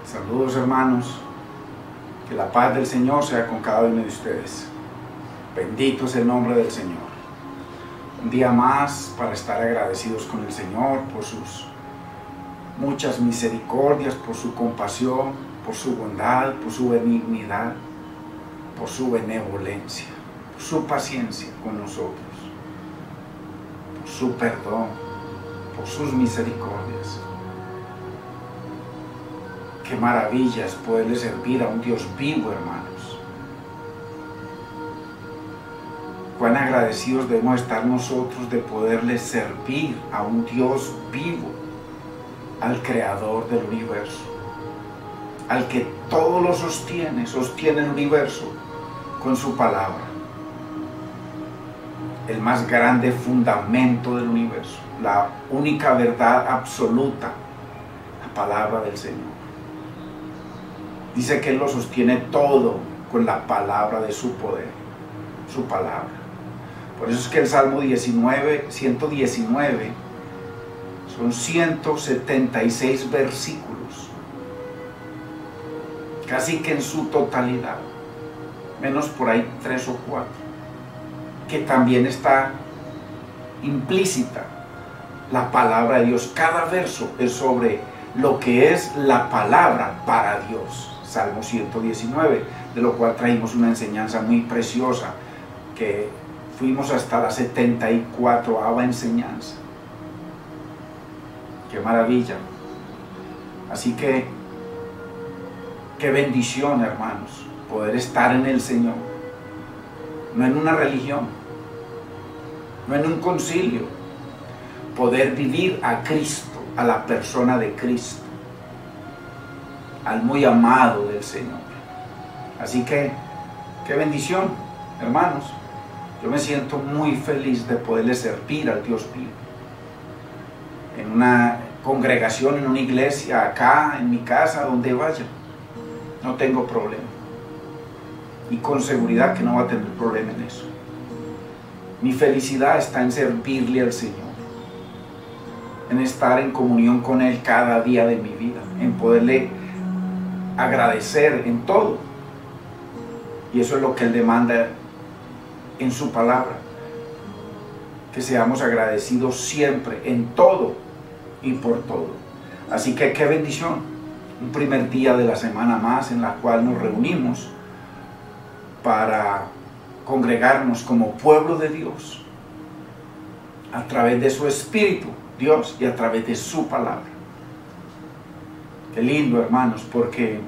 Saludos, hermanos, que la paz del Señor sea con cada uno de ustedes. Bendito es el nombre del Señor. Un día más para estar agradecidos con el Señor por sus muchas misericordias, por su compasión, por su bondad, por su benignidad, por su benevolencia, por su paciencia con nosotros, por su perdón, por sus misericordias. Qué maravilla es poderle servir a un Dios vivo, hermanos. Cuán agradecidos debemos estar nosotros de poderle servir a un Dios vivo, al Creador del universo, al que todo lo sostiene el universo con su palabra. El más grande fundamento del universo, la única verdad absoluta, la palabra del Señor. Dice que Él lo sostiene todo con la palabra de su poder, su palabra. Por eso es que el Salmo 119 son 176 versículos, casi que en su totalidad, menos por ahí 3 o 4, que también está implícita la palabra de Dios. Cada verso es sobre lo que es la palabra para Dios. Salmo 119, de lo cual traímos una enseñanza muy preciosa, que fuimos hasta la 74ª enseñanza. ¡Qué maravilla! Así que, qué bendición, hermanos, poder estar en el Señor, no en una religión, no en un concilio, poder vivir a Cristo, a la persona de Cristo, al muy amado del Señor. Así que, qué bendición, hermanos. Yo me siento muy feliz de poderle servir al Dios vivo. En una congregación, en una iglesia, acá, en mi casa, donde vaya, no tengo problema. Y con seguridad que no va a tener problema en eso. Mi felicidad está en servirle al Señor, en estar en comunión con Él cada día de mi vida, en poderle agradecer en todo. Y eso es lo que Él demanda en su palabra, que seamos agradecidos siempre, en todo y por todo. Así que qué bendición, un primer día de la semana más en la cual nos reunimos para congregarnos como pueblo de Dios a través de su Espíritu, Dios, y a través de su palabra. Qué lindo, hermanos, porque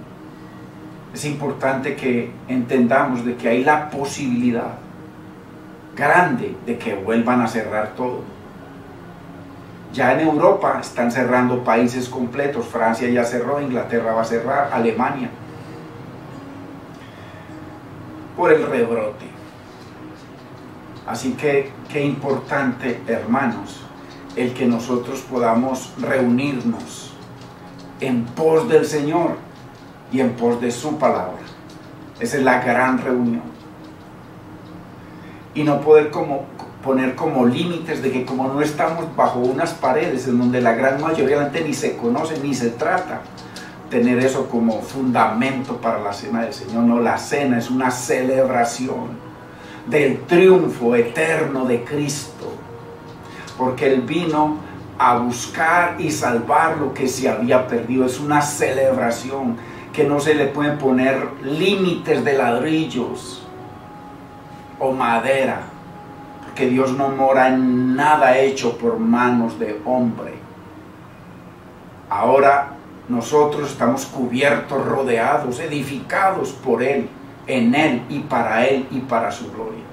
es importante que entendamos de que hay la posibilidad grande de que vuelvan a cerrar todo. Ya en Europa están cerrando países completos. Francia ya cerró, Inglaterra va a cerrar, Alemania, por el rebrote. Así que qué importante, hermanos, el que nosotros podamos reunirnos en pos del Señor y en pos de su palabra. Esa es la gran reunión. Y no poder poner como límites de que como no estamos bajo unas paredes en donde la gran mayoría de la gente ni se conoce ni se trata, tener eso como fundamento para la cena del Señor. No, la cena es una celebración del triunfo eterno de Cristo, porque Él vino a buscar y salvar lo que se había perdido. Es una celebración que no se le pueden poner límites de ladrillos o madera, porque Dios no mora en nada hecho por manos de hombre. Ahora nosotros estamos cubiertos, rodeados, edificados por Él, en Él y para su gloria.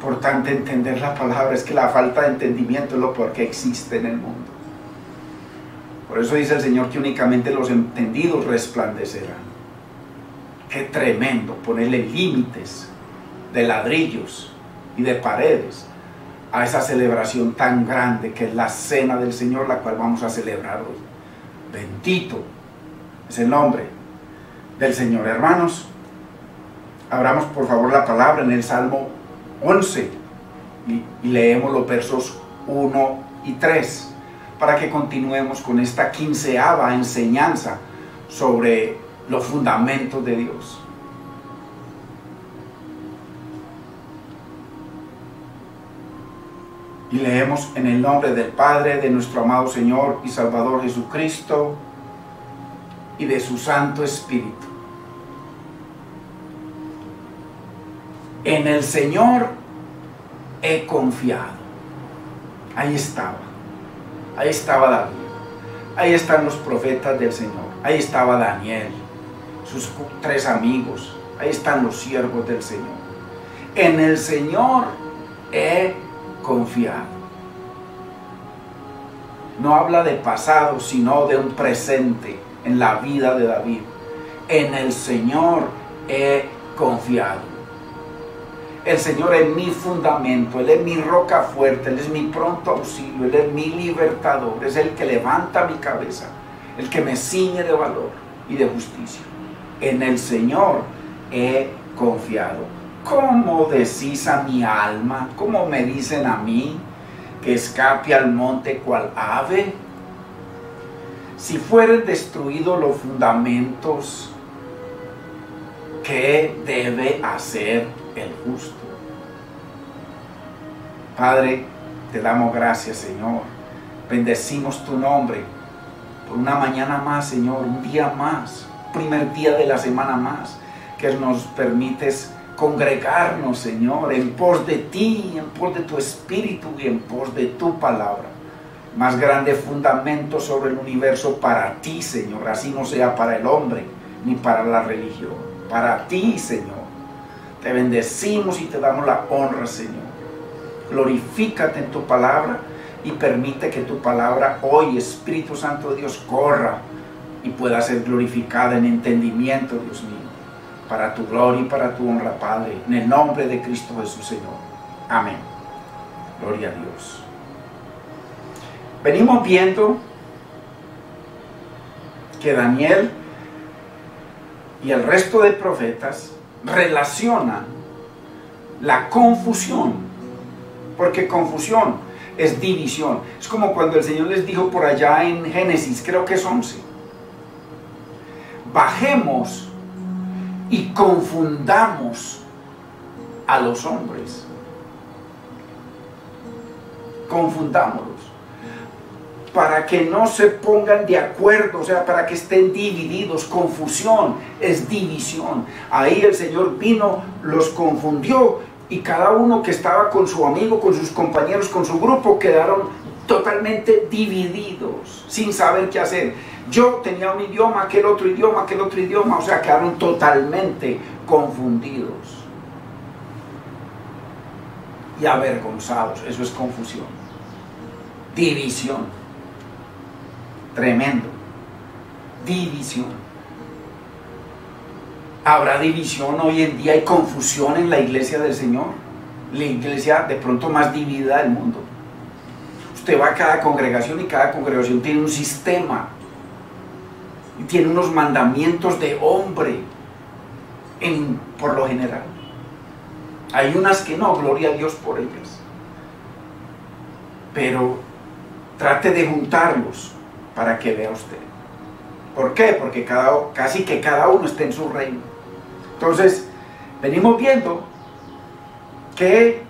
Por tanto, entender la palabra es que la falta de entendimiento es lo peor que existe en el mundo. Por eso dice el Señor que únicamente los entendidos resplandecerán. Qué tremendo ponerle límites de ladrillos y de paredes a esa celebración tan grande que es la cena del Señor, la cual vamos a celebrar hoy. Bendito es el nombre del Señor. Hermanos, abramos por favor la palabra en el Salmo 11 y leemos los versos 1 y 3 para que continuemos con esta 15ª enseñanza sobre los fundamentos de Dios. Y leemos en el nombre del Padre, de nuestro amado Señor y Salvador Jesucristo, y de su Santo Espíritu. En el Señor he confiado. Ahí estaba David, ahí están los profetas del Señor, ahí estaba Daniel, sus 3 amigos, ahí están los siervos del Señor. En el Señor he confiado. No habla de pasado, sino de un presente en la vida de David. En el Señor he confiado. El Señor es mi fundamento, Él es mi roca fuerte, Él es mi pronto auxilio, Él es mi libertador, es el que levanta mi cabeza, el que me ciñe de valor y de justicia. En el Señor he confiado. ¿Cómo decís a mi alma? ¿Cómo me dicen a mí que escape al monte cual ave? Si fueren destruidos los fundamentos, ¿qué debe hacer el justo? Padre, te damos gracias, Señor. Bendecimos tu nombre por una mañana más, Señor, un día más, primer día de la semana más, que nos permites congregarnos, Señor, en pos de ti, en pos de tu Espíritu y en pos de tu palabra. Más grande fundamento sobre el universo para ti, Señor, así no sea para el hombre ni para la religión, para ti, Señor. Te bendecimos y te damos la honra, Señor. Glorifícate en tu palabra y permite que tu palabra hoy, Espíritu Santo de Dios, corra y pueda ser glorificada en entendimiento, Dios mío, para tu gloria y para tu honra, Padre, en el nombre de Cristo Jesús, Señor. Amén. Gloria a Dios. Venimos viendo que Daniel y el resto de profetas relacionan la confusión, porque confusión es división. Es como cuando el Señor les dijo por allá en Génesis, creo que es 11, bajemos y confundamos a los hombres. Confundámoslos para que no se pongan de acuerdo, o sea, para que estén divididos. Confusión es división. Ahí el Señor vino, los confundió, y cada uno que estaba con su amigo, con sus compañeros, con su grupo, quedaron totalmente divididos, sin saber qué hacer. Yo tenía un idioma, aquel otro idioma, o sea, quedaron totalmente confundidos y avergonzados. Eso es confusión, división. Tremendo. División. ¿Habrá división hoy en día? ¿Hay confusión en la iglesia del Señor? La iglesia de pronto más dividida del mundo. Usted va a cada congregación y cada congregación tiene un sistema y tiene unos mandamientos de hombre por lo general. Hay unas que no, gloria a Dios por ellas, pero trate de juntarlos para que vea usted. ¿Por qué? Porque casi que cada uno está en su reino. Entonces, venimos viendo que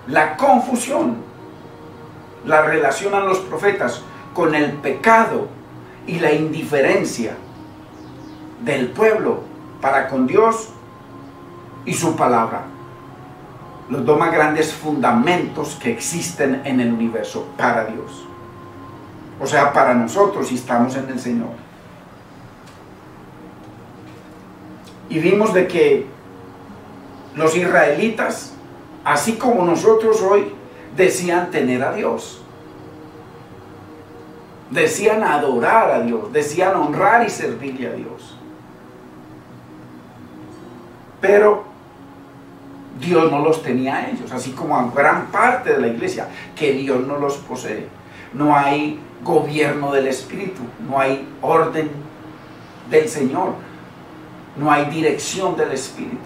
la confusión la relacionan los profetas con el pecado y la indiferencia del pueblo para con Dios y su palabra. Los dos más grandes fundamentos que existen en el universo para Dios. O sea, para nosotros si estamos en el Señor. Y vimos de que los israelitas, así como nosotros hoy, decían tener a Dios. Decían adorar a Dios, decían honrar y servirle a Dios. Pero Dios no los tenía a ellos, así como a gran parte de la iglesia, que Dios no los posee. No hay gobierno del Espíritu, no hay orden del Señor, no hay dirección del Espíritu,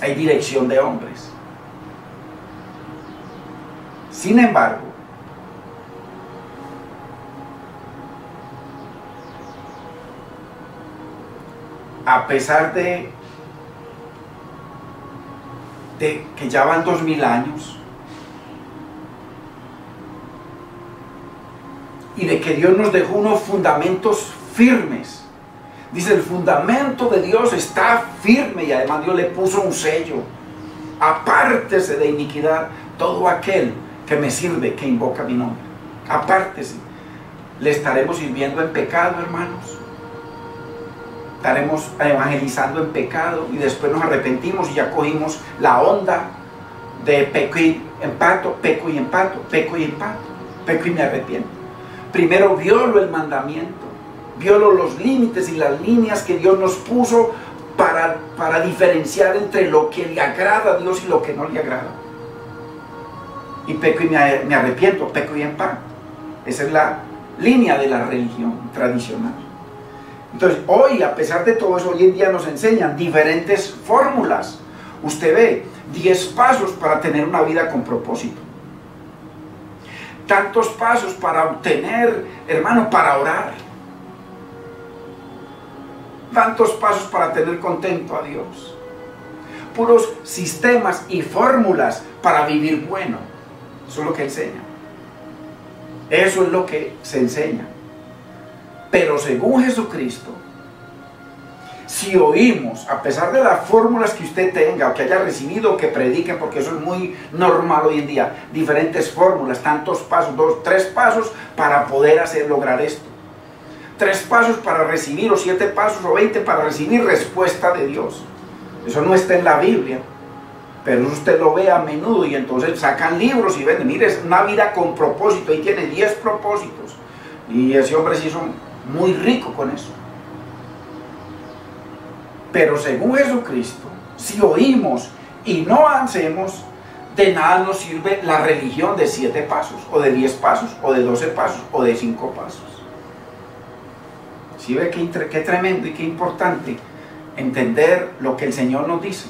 hay dirección de hombres. Sin embargo, a pesar de que ya van 2000 años, y de que Dios nos dejó unos fundamentos firmes. Dice, el fundamento de Dios está firme, y además Dios le puso un sello: apártese de iniquidad todo aquel que me sirve, que invoca mi nombre. Apártese. ¿Le estaremos sirviendo en pecado, hermanos? Estaremos evangelizando en pecado y después nos arrepentimos y ya cogimos la onda de peco y empato, peco y empato, peco y empato, peco y me arrepiento. Primero violo el mandamiento, violo los límites y las líneas que Dios nos puso para diferenciar entre lo que le agrada a Dios y lo que no le agrada. Y peco y me arrepiento, peco y empato. Esa es la línea de la religión tradicional. Entonces, hoy, a pesar de todo eso, hoy en día nos enseñan diferentes fórmulas. Usted ve 10 pasos para tener una vida con propósito. Tantos pasos para obtener, hermano, para orar. Tantos pasos para tener contento a Dios. Puros sistemas y fórmulas para vivir bueno. Eso es lo que enseña. Eso es lo que se enseña. Pero según Jesucristo, si oímos, a pesar de las fórmulas que usted tenga o que haya recibido o que prediquen, porque eso es muy normal hoy en día, diferentes fórmulas, tantos pasos, 2, 3 pasos para poder lograr esto, 3 pasos para recibir, o 7 pasos o 20 para recibir respuesta de Dios. Eso no está en la Biblia, pero usted lo ve a menudo, y entonces sacan libros y ven, mire, es una vida con propósito, y tiene 10 propósitos, y ese hombre sí son muy rico con eso. Pero según Jesucristo, si oímos y no hacemos, de nada nos sirve la religión de 7 pasos, o de 10 pasos, o de 12 pasos, o de 5 pasos. ¿Sí ve qué tremendo y qué importante entender lo que el Señor nos dice?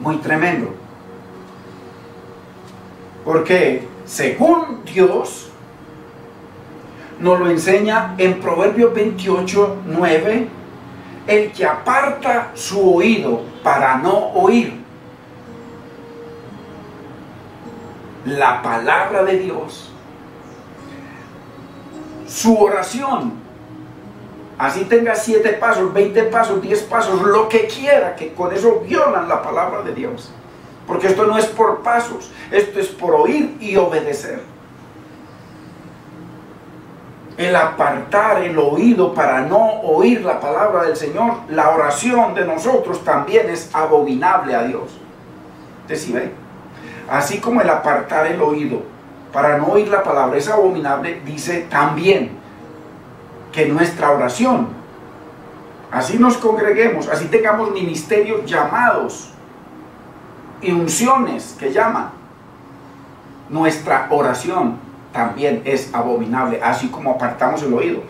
Muy tremendo. Porque según Dios nos lo enseña en Proverbios 28, 9, el que aparta su oído para no oír la palabra de Dios, su oración, así tenga 7 pasos, 20 pasos, 10 pasos, lo que quiera, que con eso violan la palabra de Dios. Porque esto no es por pasos, esto es por oír y obedecer. El apartar el oído para no oír la palabra del Señor, la oración de nosotros también es abominable a Dios. ¿Usted sí ve? Así como el apartar el oído para no oír la palabra es abominable, dice también que nuestra oración, así nos congreguemos, así tengamos ministerios llamados y unciones que llaman, nuestra oración también es abominable, así como apartamos el oído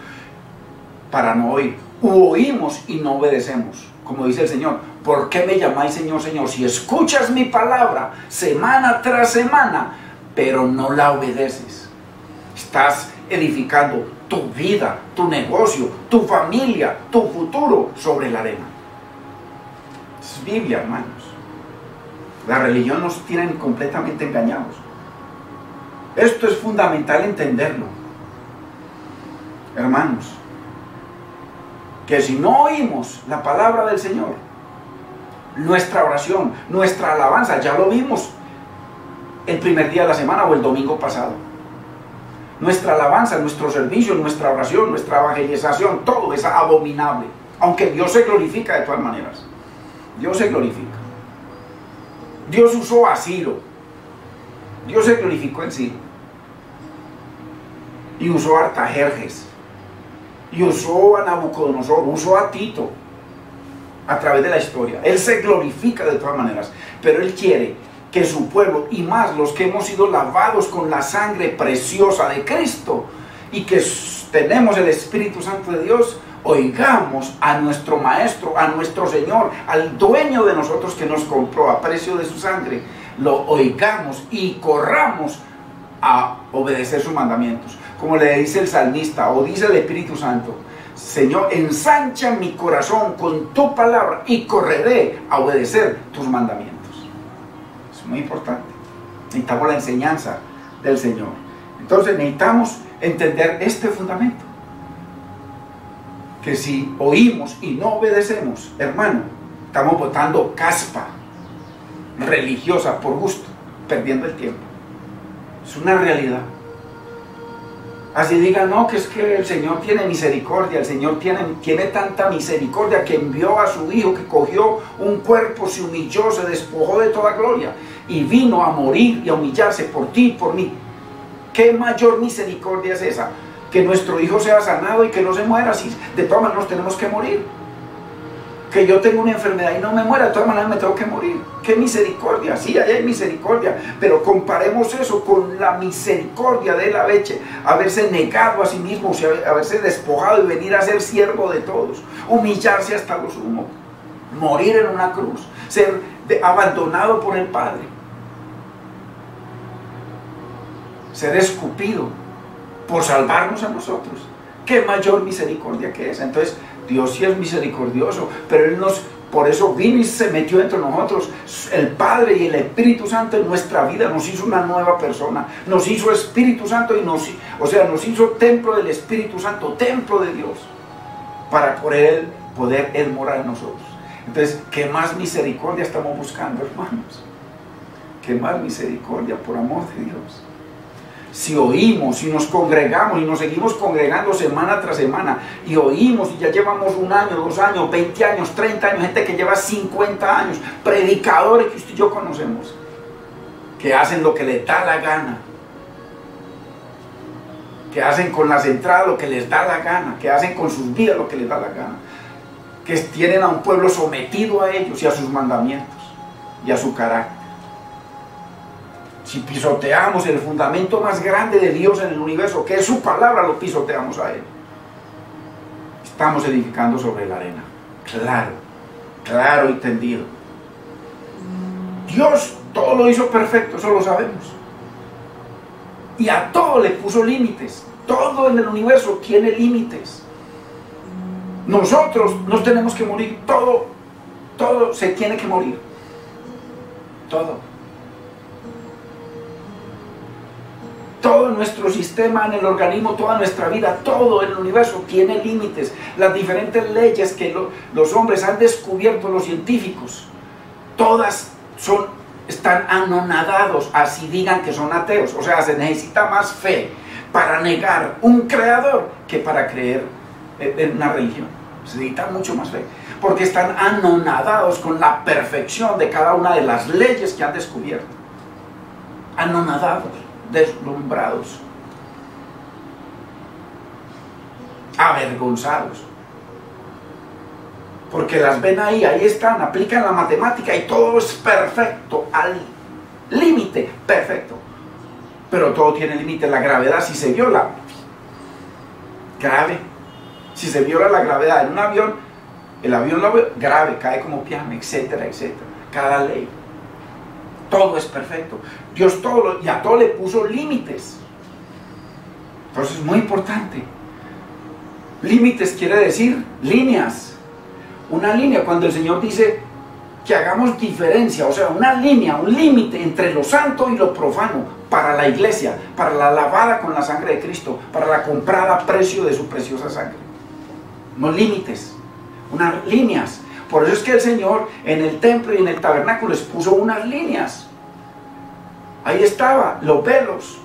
para no oír, u oímos y no obedecemos, como dice el Señor. ¿Por qué me llamáis Señor, Señor? Si escuchas mi palabra semana tras semana, pero no la obedeces. Estás edificando tu vida, tu negocio, tu familia, tu futuro sobre la arena. Es Biblia, hermanos. La religión nos tiene completamente engañados. Esto es fundamental entenderlo, hermanos, que si no oímos la palabra del Señor, nuestra oración, nuestra alabanza, ya lo vimos el primer día de la semana o el domingo pasado, nuestra alabanza, nuestro servicio, nuestra oración, nuestra evangelización, todo es abominable, aunque Dios se glorifica de todas maneras. Dios se glorifica. Dios usó a Ciro, Dios se glorificó en Ciro, y usó a Artajerjes, y usó a Nabucodonosor, usó a Tito a través de la historia. Él se glorifica de todas maneras, pero Él quiere que su pueblo, y más los que hemos sido lavados con la sangre preciosa de Cristo y que tenemos el Espíritu Santo de Dios, oigamos a nuestro Maestro, a nuestro Señor, al dueño de nosotros que nos compró a precio de su sangre. Lo oigamos y corramos a obedecer sus mandamientos. Como le dice el salmista o dice el Espíritu Santo: Señor, ensancha mi corazón con tu palabra y correré a obedecer tus mandamientos. Es muy importante. Necesitamos la enseñanza del Señor. Entonces necesitamos entender este fundamento. Que si oímos y no obedecemos, hermano, estamos botando caspa religiosa por gusto, perdiendo el tiempo. Es una realidad. Así digan, no, que es que el Señor tiene misericordia, el Señor tiene tanta misericordia que envió a su Hijo, que cogió un cuerpo, se humilló, se despojó de toda gloria y vino a morir y a humillarse por ti y por mí. ¿Qué mayor misericordia es esa? Que nuestro hijo sea sanado y que no se muera. Si de todas maneras nos tenemos que morir. Que yo tengo una enfermedad y no me muera, de todas maneras me tengo que morir. ¡Qué misericordia! Sí, ahí hay misericordia, pero comparemos eso con la misericordia de él haberse negado a sí mismo, haberse despojado y venir a ser siervo de todos, humillarse hasta lo sumo, morir en una cruz, ser abandonado por el Padre, ser escupido por salvarnos a nosotros. ¡Qué mayor misericordia que esa! Entonces, Dios sí es misericordioso, pero Él por eso vino y se metió entre nosotros. El Padre y el Espíritu Santo en nuestra vida nos hizo una nueva persona, nos hizo Espíritu Santo y nos hizo templo del Espíritu Santo, templo de Dios, para poder Él morar en nosotros. Entonces, ¿qué más misericordia estamos buscando, hermanos? ¿Qué más misericordia, por amor de Dios? Si oímos, si nos congregamos y nos seguimos congregando semana tras semana y oímos y ya llevamos 1 año, 2 años, 20 años, 30 años, gente que lleva 50 años, predicadores que usted y yo conocemos, que hacen lo que les da la gana, que hacen con las entradas lo que les da la gana, que hacen con sus vidas lo que les da la gana, que tienen a un pueblo sometido a ellos y a sus mandamientos y a su carácter. Si pisoteamos el fundamento más grande de Dios en el universo, que es su palabra, lo pisoteamos a Él. Estamos edificando sobre la arena. Claro y tendido. Dios todo lo hizo perfecto, eso lo sabemos. Y a todo le puso límites. Todo en el universo tiene límites. Nosotros nos tenemos que morir. Todo se tiene que morir. Todo nuestro sistema en el organismo, toda nuestra vida, todo en el universo tiene límites. Las diferentes leyes que los hombres han descubierto, los científicos, todas están anonadados, así digan que son ateos. O sea, se necesita más fe para negar un creador que para creer en una religión. Se necesita mucho más fe, porque están anonadados con la perfección de cada una de las leyes que han descubierto. Anonadados, deslumbrados, avergonzados, porque las ven ahí están, aplican la matemática y todo es perfecto, al límite perfecto, pero todo tiene límite. La gravedad, si se viola, grave. Si se viola la gravedad en un avión, el avión grave, cae como piano, etcétera, etcétera. Cada ley, todo es perfecto. Dios y a todo le puso límites. Entonces es muy importante. Límites quiere decir líneas. Una línea, cuando el Señor dice que hagamos diferencia, o sea, una línea, un límite entre lo santo y lo profano, para la iglesia, para la lavada con la sangre de Cristo, para la comprada a precio de su preciosa sangre. Unos límites, unas líneas. Por eso es que el Señor en el templo y en el tabernáculo les puso unas líneas. Ahí estaba, los velos.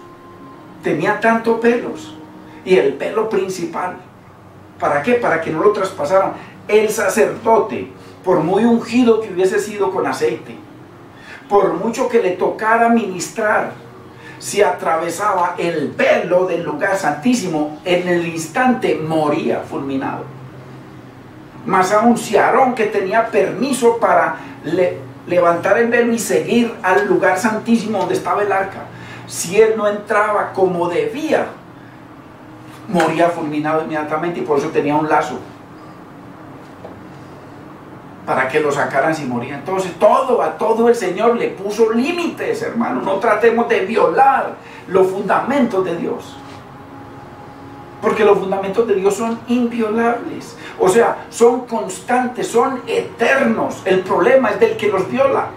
Tenía tantos pelos. Y el pelo principal, ¿para qué? Para que no lo traspasaran. El sacerdote, por muy ungido que hubiese sido con aceite, por mucho que le tocara ministrar, si atravesaba el velo del lugar santísimo, en el instante moría fulminado. Más aún, si Aarón, que tenía permiso para levantar el velo y seguir al lugar santísimo donde estaba el arca, si él no entraba como debía, moría fulminado inmediatamente, y por eso tenía un lazo. para que lo sacaran si morían. Entonces a todo el Señor le puso límites, hermano. No tratemos de violar los fundamentos de Dios, porque los fundamentos de Dios son inviolables, o sea, son constantes, son eternos. El problema es del que los viola,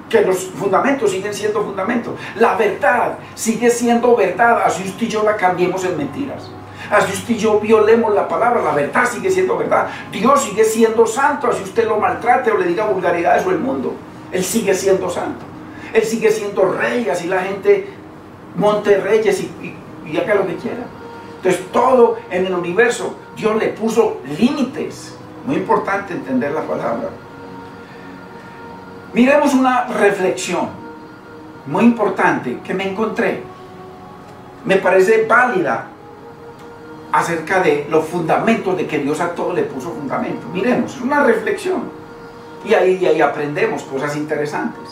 que los fundamentos siguen siendo fundamentos. La verdad sigue siendo verdad, así usted y yo la cambiemos en mentiras, así usted y yo violemos la palabra, la verdad sigue siendo verdad. Dios sigue siendo santo, así usted lo maltrate o le diga vulgaridades o el mundo, Él sigue siendo santo. Él sigue siendo rey, así la gente monte reyes y haga lo que quiera. Entonces todo en el universo Dios le puso límites. Muy importante entender la palabra. Miremos una reflexión muy importante que me encontré, me parece válida, acerca de los fundamentos, de que Dios a todo le puso fundamentos. Miremos, es una reflexión y ahí aprendemos cosas interesantes.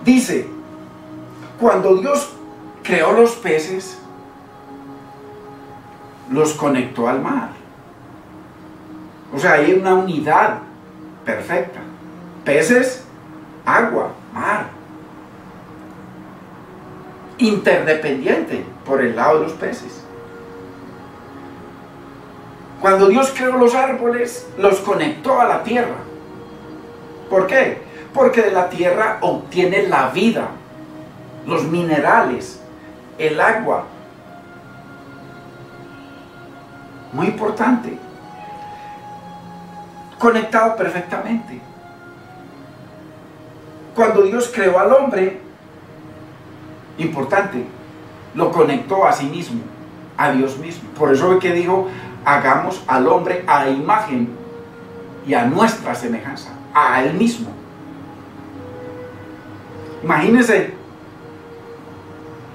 Dice, cuando Dios creó los peces, los conectó al mar. O sea, hay una unidad perfecta. Peces, agua, mar. Interdependiente por el lado de los peces. Cuando Dios creó los árboles, los conectó a la tierra. ¿Por qué? Porque de la tierra obtiene la vida, los minerales, el agua. Muy importante. Conectado perfectamente. Cuando Dios creó al hombre, importante, lo conectó a sí mismo, a Dios mismo. Por eso es que dijo, hagamos al hombre a imagen y a nuestra semejanza, a él mismo. Imagínense,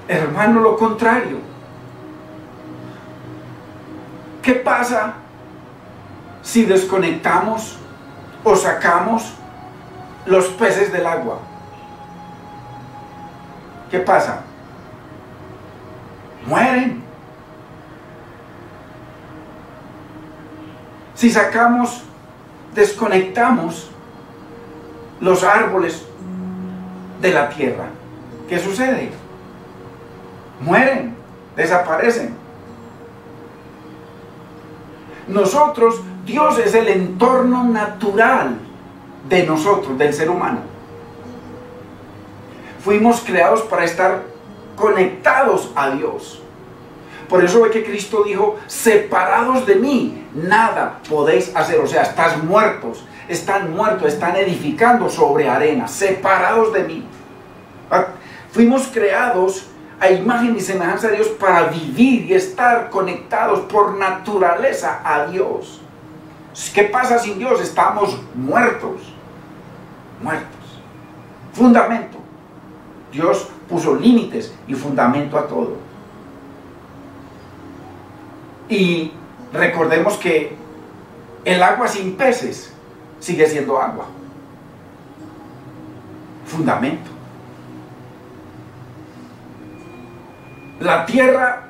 hermano, lo contrario. ¿Qué pasa si desconectamos o sacamos los peces del agua? ¿Qué pasa? Mueren. Si sacamos, desconectamos los árboles de la tierra, ¿qué sucede? Mueren, desaparecen. Nosotros, Dios es el entorno natural de nosotros, del ser humano. Fuimos creados para estar conectados a Dios. Por eso ve que Cristo dijo, separados de mí, nada podéis hacer. O sea, están muertos, están edificando sobre arena, separados de mí. Fuimos creados a imagen y semejanza de Dios para vivir y estar conectados por naturaleza a Dios. ¿Qué pasa sin Dios? Estamos muertos. Muertos. Fundamento. Dios puso límites y fundamento a todo. Y recordemos que el agua sin peces sigue siendo agua. Fundamento. La tierra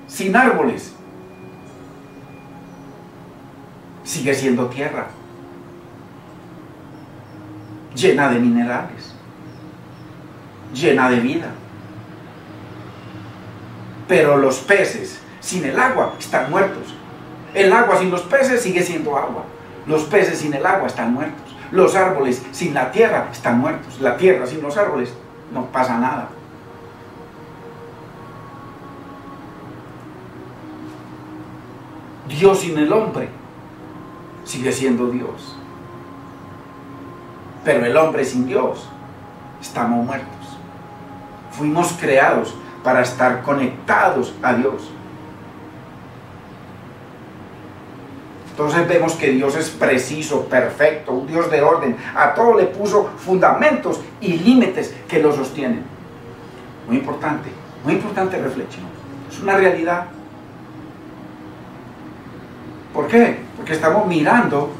sin árboles sigue siendo tierra, llena de minerales, llena de vida. Pero los peces sin el agua están muertos. El agua sin los peces sigue siendo agua. Los peces sin el agua están muertos. Los árboles sin la tierra están muertos. La tierra sin los árboles no pasa nada. Dios sin el hombre sigue siendo Dios. Pero el hombre sin Dios, estamos muertos. Fuimos creados para estar conectados a Dios. Entonces vemos que Dios es preciso, perfecto, un Dios de orden. A todo le puso fundamentos y límites que lo sostienen. Muy importante reflexión. Es una realidad. ¿Por qué? Porque estamos mirando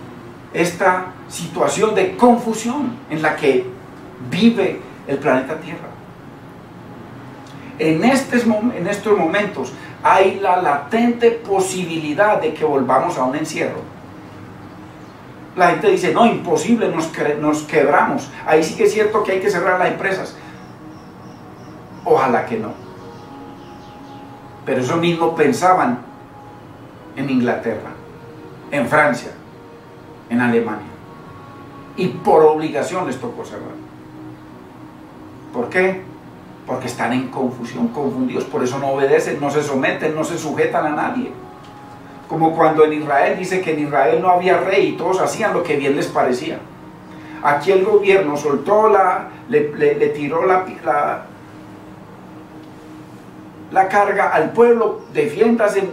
esta situación de confusión en la que vive el planeta Tierra. En estos momentos hay la latente posibilidad de que volvamos a un encierro. La gente dice, no, imposible, nos quebramos. Ahí sí que es cierto que hay que cerrar las empresas. Ojalá que no. Pero eso mismo pensaban en Inglaterra, en Francia, en Alemania. Y por obligación les tocó cerrar. ¿Por qué? Porque están en confusión, confundidos. Por eso no obedecen, no se someten, no se sujetan a nadie. Como cuando en Israel dice que en Israel no había rey y todos hacían lo que bien les parecía. Aquí el gobierno soltó le tiró la carga al pueblo, defiéndase,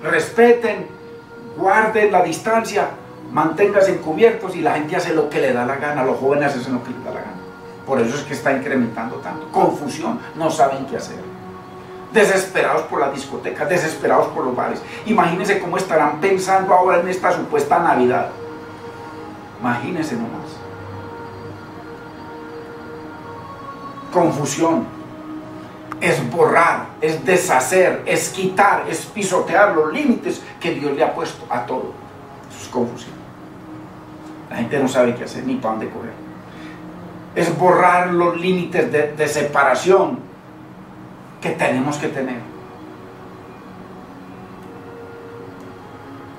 respeten, guarden la distancia, manténganse encubiertos, y la gente hace lo que le da la gana, los jóvenes hacen lo que les da la gana. Por eso es que está incrementando tanto. Confusión, no saben qué hacer. Desesperados por las discotecas, desesperados por los bares. Imagínense cómo estarán pensando ahora en esta supuesta Navidad. Imagínense nomás. Confusión es borrar, es deshacer, es quitar, es pisotear los límites que Dios le ha puesto a todo. Eso es confusión. La gente no sabe qué hacer ni para dónde correr. Es borrar los límites de separación que tenemos que tener.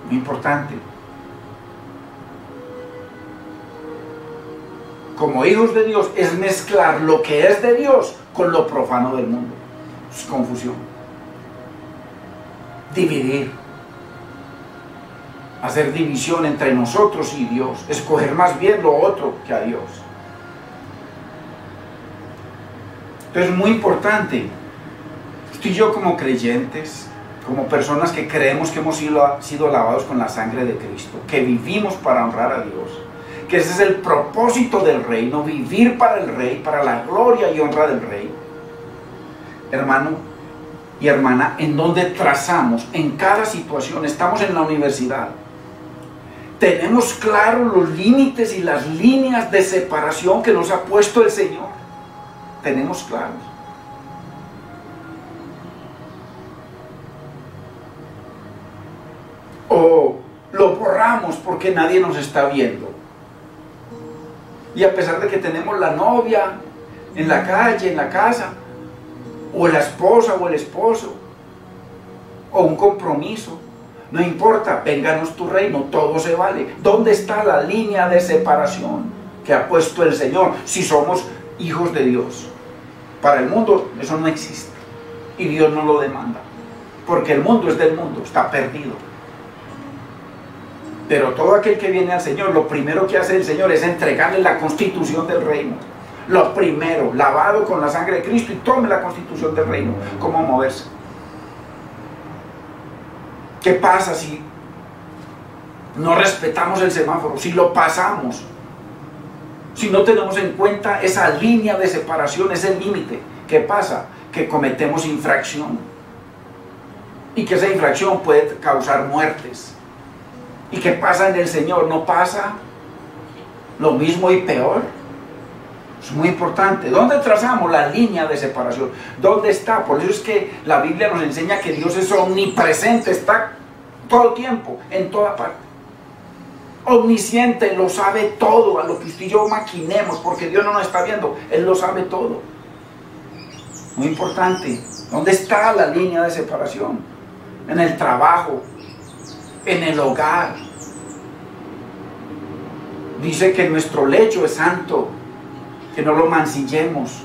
Muy importante. Como hijos de Dios es mezclar lo que es de Dios con lo profano del mundo. Es confusión. Dividir. Hacer división entre nosotros y Dios. Escoger más bien lo otro que a Dios. Entonces es muy importante. Usted y yo como creyentes, como personas que creemos que hemos sido lavados con la sangre de Cristo, que vivimos para honrar a Dios, que ese es el propósito del reino, vivir para el Rey, para la gloria y honra del Rey. Hermano y hermana, en donde trazamos en cada situación, estamos en la universidad, tenemos claros los límites y las líneas de separación que nos ha puesto el Señor. Tenemos claros. O lo borramos porque nadie nos está viendo. Y a pesar de que tenemos la novia en la calle, en la casa, o la esposa o el esposo, o un compromiso, no importa, vénganos tu reino, todo se vale. ¿Dónde está la línea de separación que ha puesto el Señor si somos hijos de Dios? Para el mundo eso no existe y Dios no lo demanda, porque el mundo es del mundo, está perdido. Pero todo aquel que viene al Señor, lo primero que hace el Señor es entregarle la constitución del reino. Lo primero, lavado con la sangre de Cristo, y tome la constitución del reino. ¿Cómo moverse? ¿Qué pasa si no respetamos el semáforo? Si lo pasamos, si no tenemos en cuenta esa línea de separación, ese límite, ¿qué pasa? Que cometemos infracción, y que esa infracción puede causar muertes. ¿Y qué pasa en el Señor? ¿No pasa lo mismo y peor? Es muy importante. ¿Dónde trazamos la línea de separación? ¿Dónde está? Por eso es que la Biblia nos enseña que Dios es omnipresente, está todo el tiempo, en toda parte. Omnisciente, lo sabe todo, a lo que usted y yo maquinemos, porque Dios no nos está viendo, Él lo sabe todo. Muy importante. ¿Dónde está la línea de separación? En el trabajo, en el hogar. Dice que nuestro lecho es santo, que no lo mancillemos.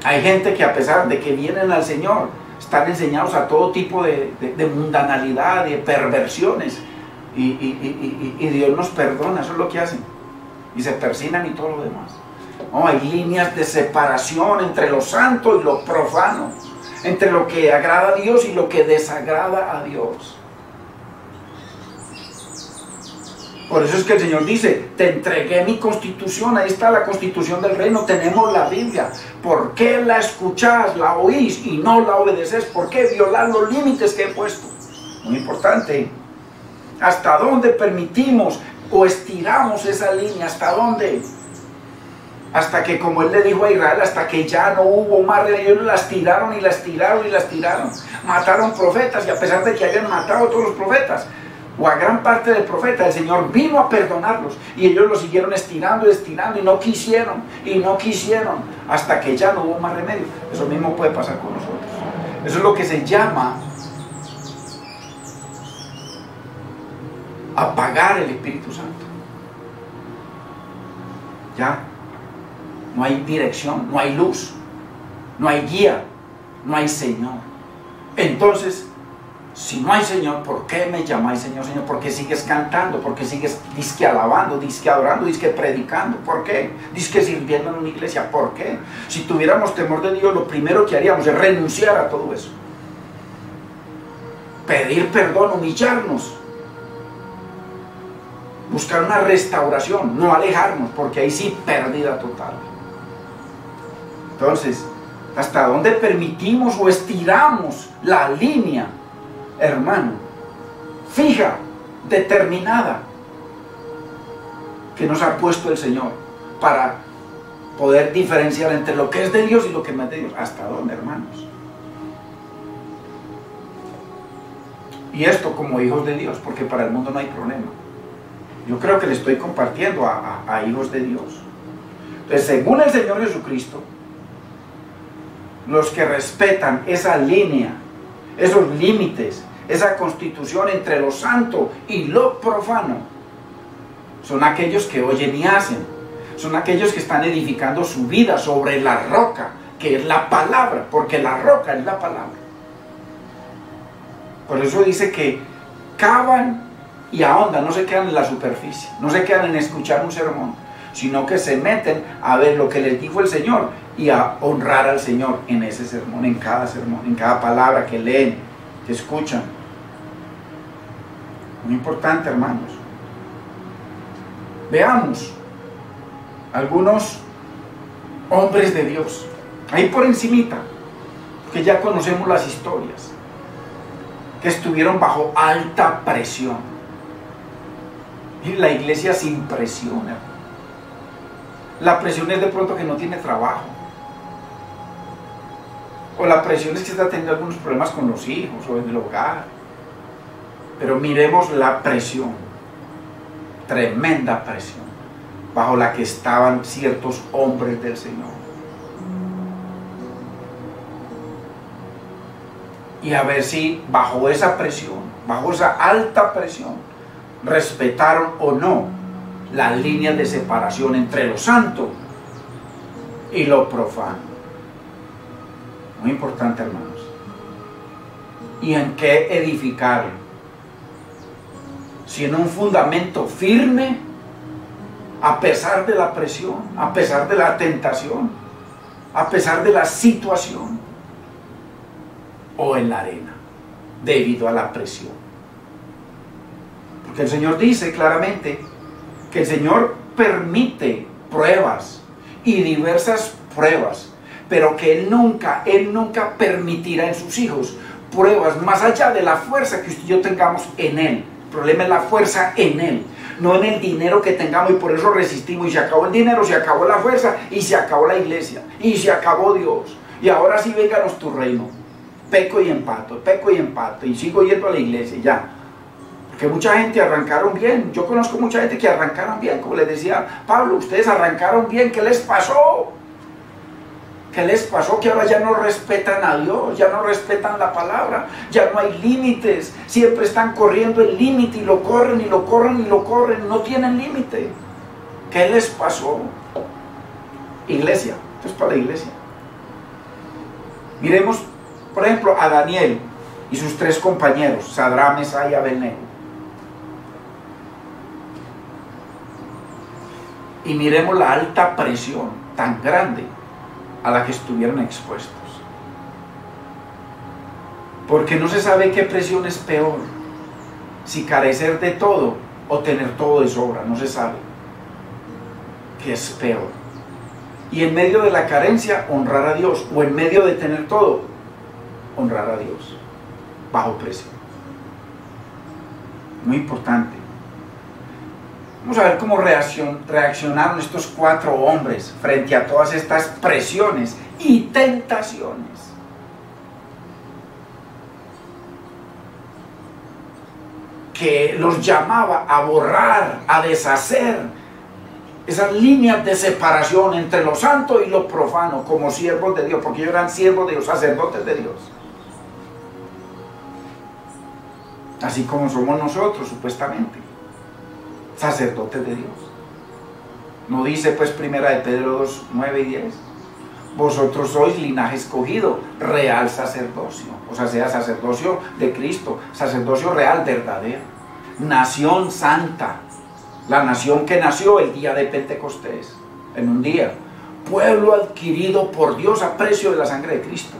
Hay gente que a pesar de que vienen al Señor, están enseñados a todo tipo de mundanalidad, de perversiones, y Dios nos perdona, eso es lo que hacen, y se persignan y todo lo demás. No, hay líneas de separación entre lo santo y lo profano, entre lo que agrada a Dios y lo que desagrada a Dios. Por eso es que el Señor dice, te entregué mi constitución. Ahí está la constitución del reino, tenemos la Biblia. ¿Por qué la escuchás, la oís y no la obedeces? ¿Por qué violar los límites que he puesto? Muy importante. ¿Hasta dónde permitimos o estiramos esa línea? ¿Hasta dónde? Hasta que, como Él le dijo a Israel, hasta que ya no hubo más religión, las tiraron y las tiraron y las tiraron. Mataron profetas, y a pesar de que hayan matado a todos los profetas, o a gran parte del profeta, el Señor vino a perdonarlos y ellos lo siguieron estirando y no quisieron, hasta que ya no hubo más remedio. Eso mismo puede pasar con nosotros. Eso es lo que se llama apagar el Espíritu Santo. Ya no hay dirección, no hay luz, no hay guía, no hay Señor. Entonces, si no hay Señor, ¿por qué me llamáis Señor, Señor? ¿Por qué sigues cantando? ¿Por qué sigues disque alabando, disque adorando, disque predicando? ¿Por qué? Disque sirviendo en una iglesia. ¿Por qué? Si tuviéramos temor de Dios, lo primero que haríamos es renunciar a todo eso. Pedir perdón, humillarnos. Buscar una restauración, no alejarnos, porque ahí sí, pérdida total. Entonces, ¿hasta dónde permitimos o estiramos la línea, hermano, fija, determinada, que nos ha puesto el Señor para poder diferenciar entre lo que es de Dios y lo que no es de Dios? ¿Hasta dónde, hermanos? Y esto como hijos de Dios, porque para el mundo no hay problema. Yo creo que le estoy compartiendo a hijos de Dios. Entonces, según el Señor Jesucristo, los que respetan esa línea, esos límites, esa constitución entre lo santo y lo profano, son aquellos que oyen y hacen, son aquellos que están edificando su vida sobre la roca, que es la palabra, porque la roca es la palabra. Por eso dice que cavan y ahondan, no se quedan en la superficie, no se quedan en escuchar un sermón, sino que se meten a ver lo que les dijo el Señor y a honrar al Señor en ese sermón, en cada palabra que leen, que escuchan. Muy importante, hermanos. Veamos algunos hombres de Dios, ahí por encimita, porque ya conocemos las historias, que estuvieron bajo alta presión. Y la iglesia sin presión, hermano. La presión es de pronto que no tiene trabajo, o la presión es que está teniendo algunos problemas con los hijos o en el hogar. Pero miremos la presión, tremenda presión, bajo la que estaban ciertos hombres del Señor. Y a ver si bajo esa presión, bajo esa alta presión, respetaron o no las líneas de separación entre lo santo y lo profano. Muy importante, hermanos. ¿Y en qué edificaron? Si en un fundamento firme, a pesar de la presión, a pesar de la tentación, a pesar de la situación, o en la arena, debido a la presión. Porque el Señor dice claramente que el Señor permite pruebas y diversas pruebas, pero que Él nunca permitirá en sus hijos pruebas más allá de la fuerza que usted y yo tengamos en Él. El problema es la fuerza en Él, no en el dinero que tengamos, y por eso resistimos, y se acabó el dinero, se acabó la fuerza, y se acabó la iglesia, y se acabó Dios, y ahora sí vénganos tu reino. Peco y empato, y sigo yendo a la iglesia, ya. Porque mucha gente arrancaron bien. Yo conozco mucha gente que arrancaron bien, como les decía Pablo, ustedes arrancaron bien. ¿Qué les pasó? ¿Qué les pasó? Que ahora ya no respetan a Dios, ya no respetan la palabra, ya no hay límites, siempre están corriendo el límite y lo corren y lo corren y lo corren, no tienen límite. ¿Qué les pasó? Iglesia, esto es para la iglesia. Miremos, por ejemplo, a Daniel y sus tres compañeros, Sadrach, Mesach y Abednego. Y miremos la alta presión tan grande a la que estuvieron expuestos. Porque no se sabe qué presión es peor, si carecer de todo o tener todo de sobra, no se sabe qué es peor. Y en medio de la carencia, honrar a Dios, o en medio de tener todo, honrar a Dios, bajo presión. Muy importante. Vamos a ver cómo reaccionaron estos 4 hombres frente a todas estas presiones y tentaciones. que los llamaba a borrar, a deshacer esas líneas de separación entre lo santo y lo profano como siervos de Dios, porque ellos eran siervos de Dios, sacerdotes de Dios. Así como somos nosotros, supuestamente, sacerdotes de Dios. ¿No dice pues primera de Pedro 2, 9 y 10? Vosotros sois linaje escogido, real sacerdocio, o sea, sacerdocio de Cristo, sacerdocio real, verdadero, nación santa, la nación que nació el día de Pentecostés, en un día, pueblo adquirido por Dios a precio de la sangre de Cristo.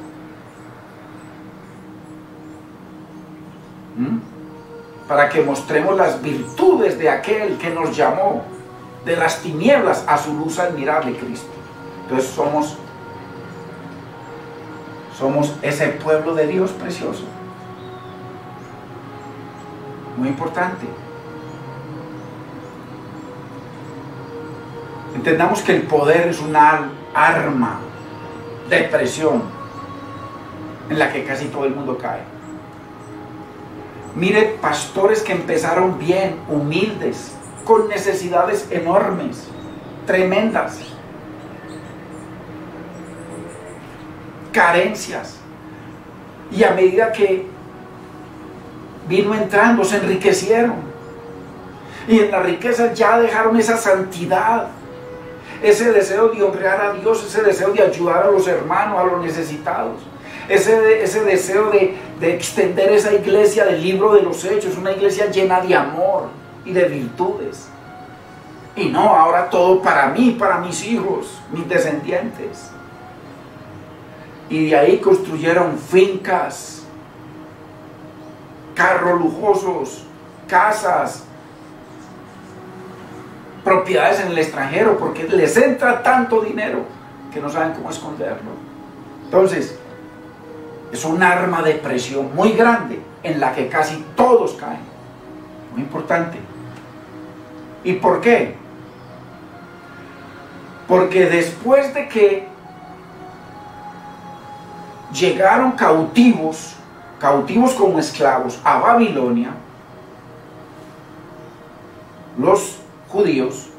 Para que mostremos las virtudes de aquel que nos llamó de las tinieblas a su luz admirable, Cristo. Entonces somos ese pueblo de Dios precioso. Muy importante. Entendamos que el poder es una arma de presión en la que casi todo el mundo cae. Mire, pastores que empezaron bien, humildes, con necesidades enormes, tremendas, carencias, y a medida que vino entrando se enriquecieron, y en la riqueza ya dejaron esa santidad, ese deseo de honrar a Dios, ese deseo de ayudar a los hermanos, a los necesitados, ese deseo de extender esa iglesia del libro de los Hechos, una iglesia llena de amor y de virtudes. Y no, ahora todo para mí, para mis hijos, mis descendientes. Y de ahí construyeron fincas, carros lujosos, casas, propiedades en el extranjero, porque les entra tanto dinero que no saben cómo esconderlo. Entonces, es un arma de presión muy grande en la que casi todos caen. Muy importante. ¿Y por qué? Porque después de que llegaron cautivos como esclavos a Babilonia, los judíos,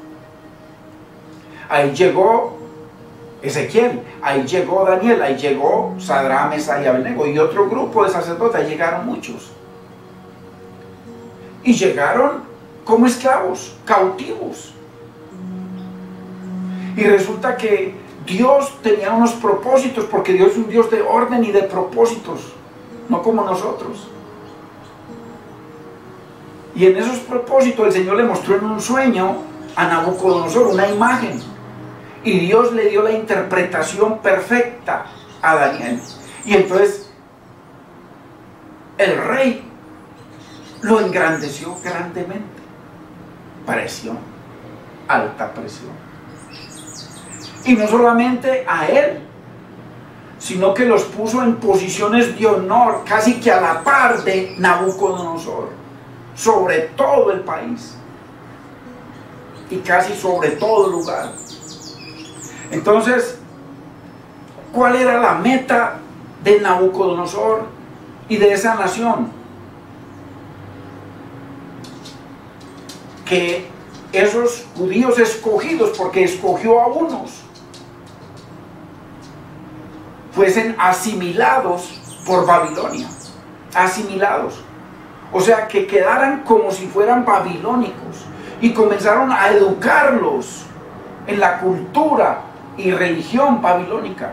ahí llegó Ezequiel, ahí llegó Daniel, ahí llegó Sadrach, Mesach y Abednego, y otro grupo de sacerdotes, llegaron muchos. Y llegaron como esclavos, cautivos. Y resulta que Dios tenía unos propósitos, porque Dios es un Dios de orden y de propósitos, no como nosotros. Y en esos propósitos el Señor le mostró en un sueño a Nabucodonosor una imagen. Y Dios le dio la interpretación perfecta a Daniel. Y entonces el rey lo engrandeció grandemente. Presión, alta presión. Y no solamente a él, sino que los puso en posiciones de honor, casi que a la par de Nabucodonosor, sobre todo el país y casi sobre todo lugar. Entonces, ¿cuál era la meta de Nabucodonosor y de esa nación? Que esos judíos escogidos, porque escogió a unos, fuesen asimilados por Babilonia, asimilados, o sea, que quedaran como si fueran babilónicos, y comenzaron a educarlos en la cultura y religión babilónica.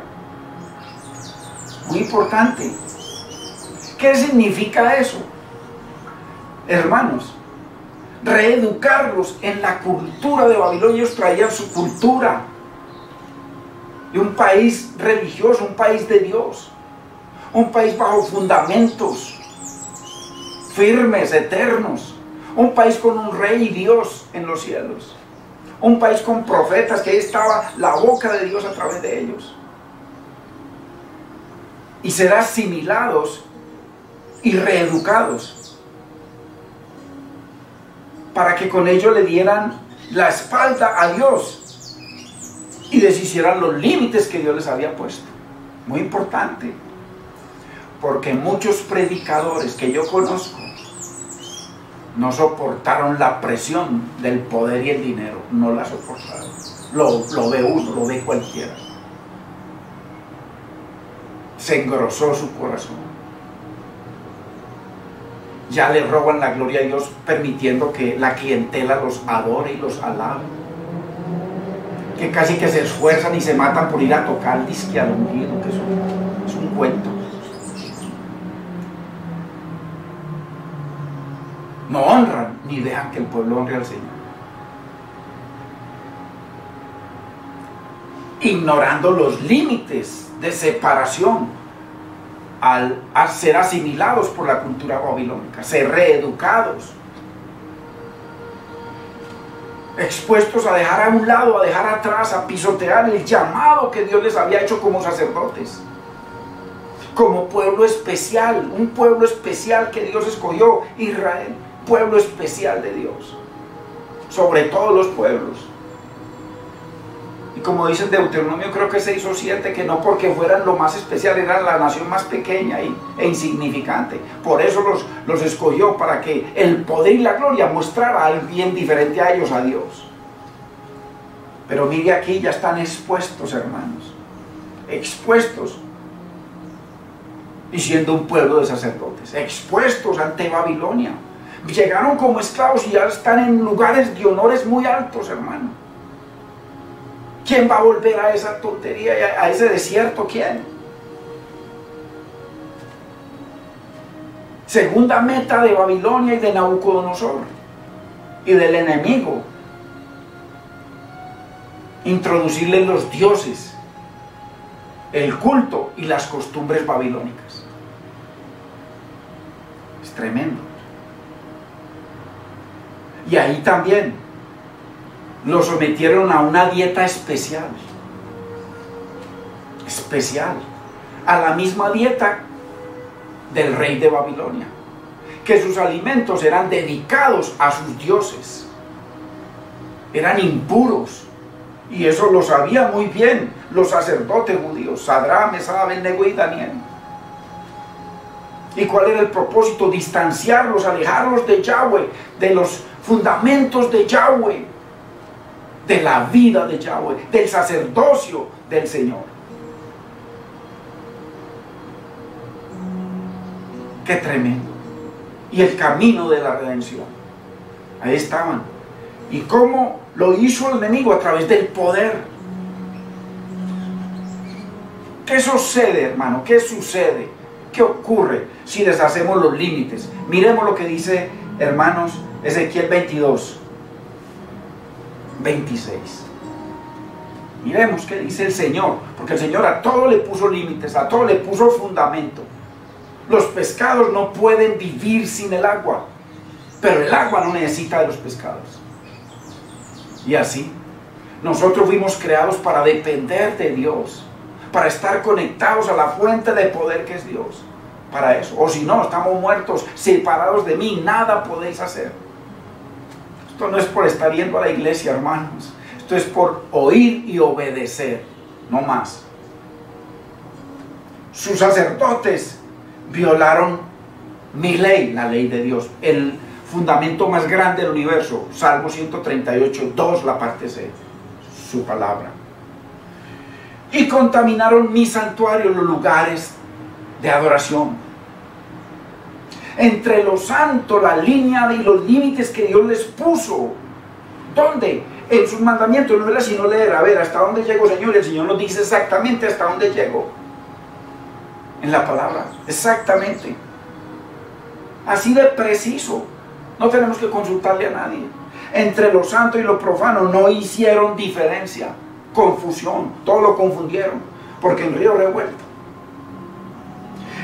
Muy importante. ¿Qué significa eso? Hermanos, reeducarlos en la cultura de Babilonia. Ellos traían su cultura de un país religioso, un país de Dios, un país bajo fundamentos firmes, eternos, un país con un rey y Dios en los cielos, un país con profetas, que ahí estaba la boca de Dios a través de ellos, y ser asimilados y reeducados para que con ello le dieran la espalda a Dios y deshicieran los límites que Dios les había puesto. Muy importante, porque muchos predicadores que yo conozco No soportaron la presión del poder y el dinero. No la soportaron. Lo ve uno, lo ve cualquiera. Se engrosó su corazón. Ya le roban la gloria a Dios, permitiendo que la clientela los adore y los alabe. Que casi que se esfuerzan y se matan por ir a tocar disque al ungido, que es un cuento. No honran ni dejan que el pueblo honre al Señor. Ignorando los límites de separación al ser asimilados por la cultura babilónica, ser reeducados, expuestos a dejar a un lado, a dejar atrás, a pisotear el llamado que Dios les había hecho como sacerdotes, como pueblo especial, un pueblo especial que Dios escogió, Israel, pueblo especial de Dios, sobre todos los pueblos. Y como dice en Deuteronomio, creo que 6 o 7, que no porque fueran lo más especial, eran la nación más pequeña e insignificante. Por eso los escogió, para que el poder y la gloria mostrara a alguien diferente a ellos, a Dios. Pero mire, aquí ya están expuestos, hermanos, expuestos, y siendo un pueblo de sacerdotes, expuestos ante Babilonia. Llegaron como esclavos y ya están en lugares de honores muy altos, hermano. ¿Quién va a volver a esa tontería, a ese desierto? ¿Quién? Segunda meta de Babilonia y de Nabucodonosor y del enemigo: introducirles los dioses, el culto y las costumbres babilónicas. Es tremendo. Y ahí también lo sometieron a una dieta especial, a la misma dieta del rey de Babilonia, que sus alimentos eran dedicados a sus dioses, eran impuros, y eso lo sabían muy bien los sacerdotes judíos, Sadrach, Mesach, Abednego y Daniel. ¿Y cuál era el propósito? Distanciarlos, alejarlos de Yahweh, de los fundamentos de Yahweh, de la vida de Yahweh, del sacerdocio del Señor. Qué tremendo. Y el camino de la redención. Ahí estaban. ¿Y cómo lo hizo el enemigo? A través del poder. ¿Qué sucede, hermano? ¿Qué sucede? ¿Qué ocurre si deshacemos los límites? Miremos lo que dice, hermanos, Ezequiel 22, 26. Miremos qué dice el Señor, porque el Señor a todo le puso límites, a todo le puso fundamento. Los pescados no pueden vivir sin el agua, pero el agua no necesita de los pescados. Y así, nosotros fuimos creados para depender de Dios, para estar conectados a la fuente de poder que es Dios, para eso. O si no, estamos muertos, separados de mí, nada podéis hacer. Esto no es por estar yendo a la iglesia, hermanos. Esto es por oír y obedecer, no más. Sus sacerdotes violaron mi ley, la ley de Dios, el fundamento más grande del universo. Salmo 138, 2, la parte C, su palabra. Y contaminaron mi santuario, los lugares de adoración. Entre lo santo, la línea y los límites que Dios les puso. ¿Dónde? En sus mandamientos. No era sino leer, a ver, ¿hasta dónde llego, Señor? Y el Señor nos dice exactamente hasta dónde llego. En la palabra, exactamente. Así de preciso. No tenemos que consultarle a nadie. Entre lo santo y lo profano no hicieron diferencia. Confusión, todo lo confundieron, porque en río revuelto.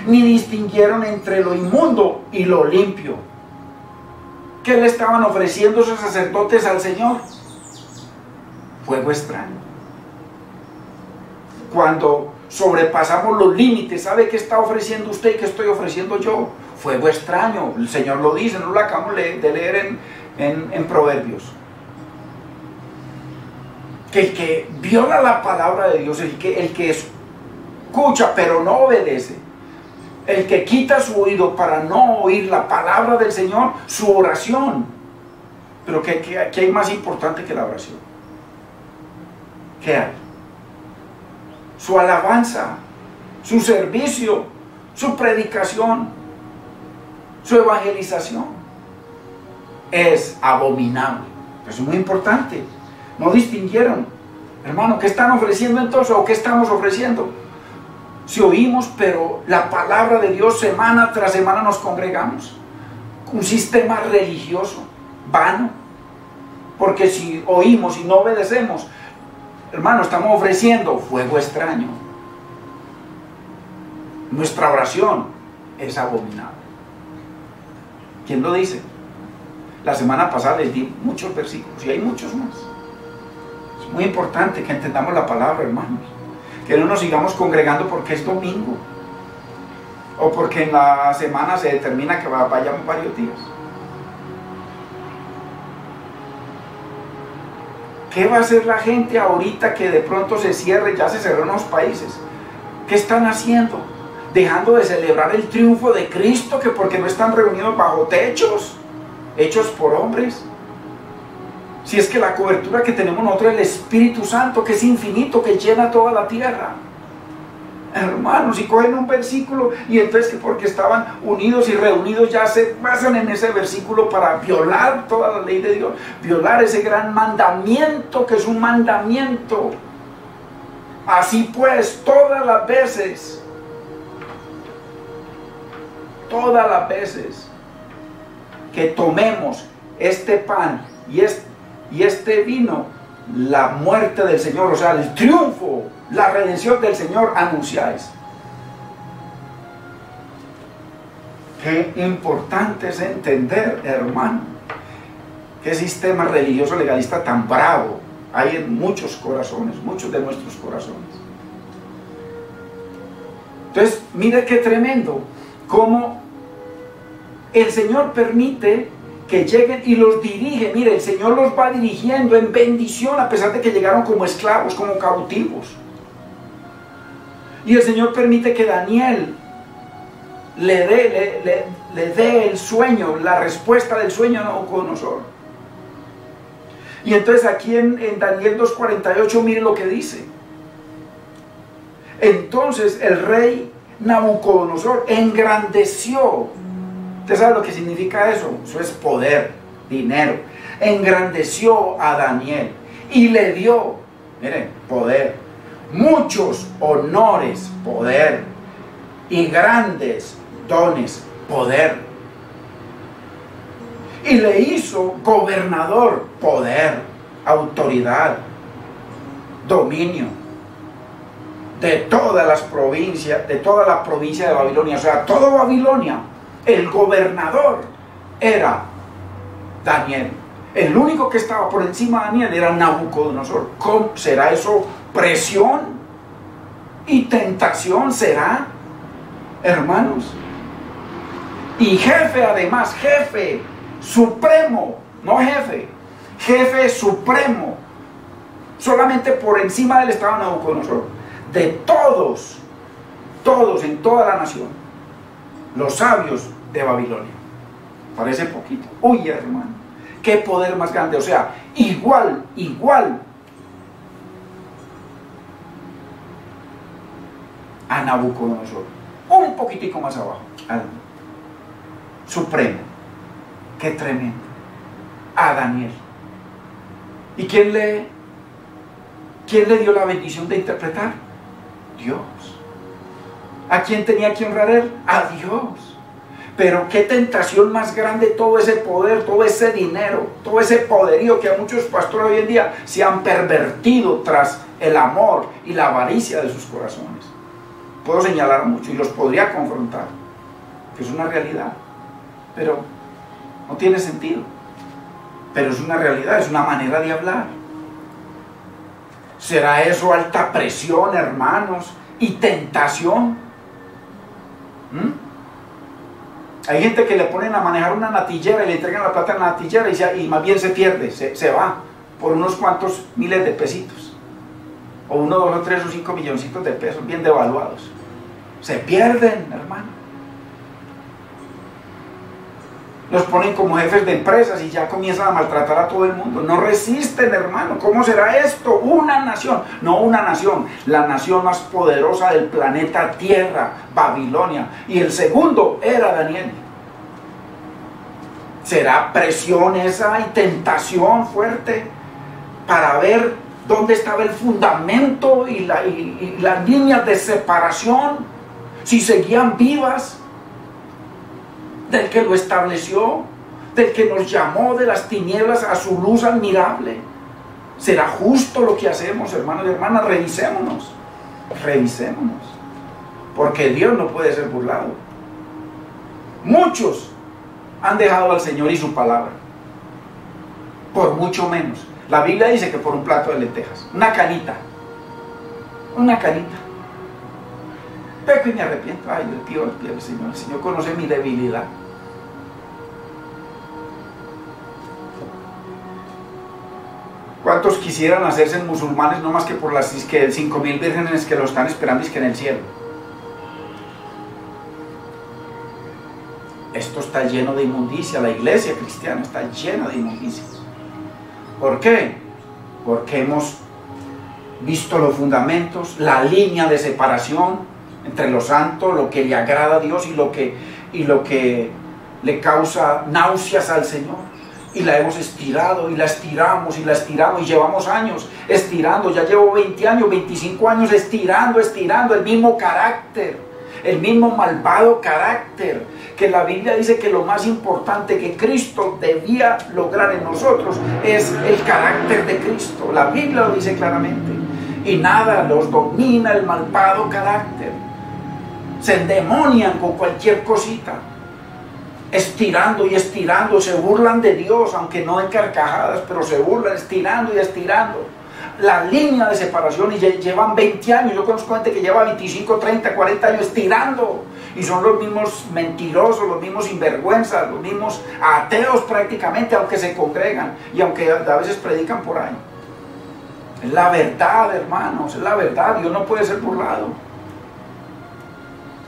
Ni distinguieron entre lo inmundo y lo limpio. ¿Qué le estaban ofreciendo esos sacerdotes al Señor? Fuego extraño. Cuando sobrepasamos los límites, ¿sabe qué está ofreciendo usted y qué estoy ofreciendo yo? Fuego extraño. El Señor lo dice, no lo acabamos de leer en Proverbios. Que el que viola la palabra de Dios, el que escucha pero no obedece, El que quita su oído para no oír la palabra del Señor, su oración. Pero ¿qué hay más importante que la oración? ¿Qué hay? Su alabanza, su servicio, su predicación, su evangelización. Es abominable. Eso es muy importante. No distinguieron. Hermano, ¿qué están ofreciendo entonces? ¿O qué estamos ofreciendo? Si oímos, pero la palabra de Dios semana tras semana nos congregamos. Un sistema religioso, vano. Porque si oímos y no obedecemos, hermano, estamos ofreciendo fuego extraño. Nuestra oración es abominable. ¿Quién lo dice? La semana pasada les di muchos versículos y hay muchos más. Es muy importante que entendamos la palabra, hermanos. Que no nos sigamos congregando porque es domingo o porque en la semana se determina que vayamos varios días. ¿Qué va a hacer la gente ahorita que de pronto se cierre? Ya se cerró en los países. ¿Qué están haciendo? Dejando de celebrar el triunfo de Cristo, que porque no están reunidos bajo techos hechos por hombres. Si es que la cobertura que tenemos nosotros es el Espíritu Santo, que es infinito, que llena toda la tierra. Hermanos, si cogen un versículo y entonces que porque estaban unidos y reunidos ya se basan en ese versículo para violar toda la ley de Dios, violar ese gran mandamiento que es un mandamiento. Así pues, todas las veces que tomemos este pan y este vino, la muerte del Señor, o sea, el triunfo, la redención del Señor anunciáis. Qué importante es entender, hermano, qué sistema religioso legalista tan bravo hay en muchos corazones, muchos de nuestros corazones. Entonces, mire qué tremendo, cómo el Señor permite que lleguen y los dirige. Mire, el Señor los va dirigiendo en bendición a pesar de que llegaron como esclavos, como cautivos. Y el Señor permite que Daniel le dé el sueño, la respuesta del sueño a Nabucodonosor. Y entonces aquí en Daniel 2:48, mire lo que dice. Entonces el rey Nabucodonosor engrandeció. ¿Usted sabe lo que significa eso? Eso es poder, dinero. Engrandeció a Daniel y le dio, miren, poder, muchos honores, poder, y grandes dones, poder. Y le hizo gobernador, poder, autoridad, dominio, de todas las provincias, de toda la provincia de Babilonia, o sea, toda Babilonia. El gobernador era Daniel. El único que estaba por encima de Daniel era Nabucodonosor. ¿Cómo será eso? ¿Presión y tentación será, hermanos? Y jefe, además, jefe supremo, no jefe, jefe supremo. Solamente por encima de él estaba Nabucodonosor. De todos en toda la nación, los sabios de Babilonia. Parece poquito. Uy, hermano, qué poder más grande. O sea, igual a Nabucodonosor. Un poquitico más abajo. Al supremo. Qué tremendo. A Daniel. ¿Y quién le dio la bendición de interpretar? Dios. ¿A quién tenía que honrar él? A Dios. Pero qué tentación más grande, todo ese poder, todo ese dinero, todo ese poderío que a muchos pastores hoy en día se han pervertido tras el amor y la avaricia de sus corazones. Puedo señalar mucho y los podría confrontar, que es una realidad, pero no tiene sentido. Pero es una realidad, es una manera de hablar. ¿Será eso alta presión, hermanos, y tentación? Hay gente que le ponen a manejar una natillera y le entregan la plata en la natillera y más bien se pierde, se va por unos cuantos miles de pesitos, o 1, 2, 3 o 5 milloncitos de pesos bien devaluados. Se pierden, hermano. Los ponen como jefes de empresas y ya comienzan a maltratar a todo el mundo. No resisten, hermano. ¿Cómo será esto? Una nación. No una nación. La nación más poderosa del planeta Tierra, Babilonia. Y el segundo era Daniel. ¿Será presión esa y tentación fuerte para ver dónde estaba el fundamento y las líneas de separación? Si seguían vivas del que lo estableció, del que nos llamó de las tinieblas a su luz admirable. ¿Será justo lo que hacemos, hermanos y hermanas? Revisémonos, porque Dios no puede ser burlado. Muchos han dejado al Señor y su palabra, por mucho menos. La Biblia dice que por un plato de lentejas, una canita. Peco y me arrepiento. Ay, le pido al Señor. El Señor conoce mi debilidad. ¿Cuántos quisieran hacerse musulmanes no más que por las 5.000 vírgenes que lo están esperando y que en el cielo? Esto está lleno de inmundicia. La iglesia cristiana está llena de inmundicia. ¿Por qué? Porque hemos visto los fundamentos, la línea de separación entre lo santo, lo que le agrada a Dios y lo que le causa náuseas al Señor. Y la hemos estirado, y la estiramos, y llevamos años estirando. Ya llevo 20 años, 25 años estirando el mismo carácter, el mismo malvado carácter, que la Biblia dice que lo más importante que Cristo debía lograr en nosotros es el carácter de Cristo. La Biblia lo dice claramente. Y nada los domina el malvado carácter. Se endemonian con cualquier cosita, estirando y estirando. Se burlan de Dios, aunque no en carcajadas, pero se burlan, estirando y estirando la línea de separación. Y llevan 20 años. Yo conozco gente que lleva 25, 30, 40 años estirando, y son los mismos mentirosos, los mismos sinvergüenzas, los mismos ateos prácticamente, aunque se congregan y aunque a veces predican por ahí. Es la verdad, hermanos, es la verdad. Dios no puede ser burlado.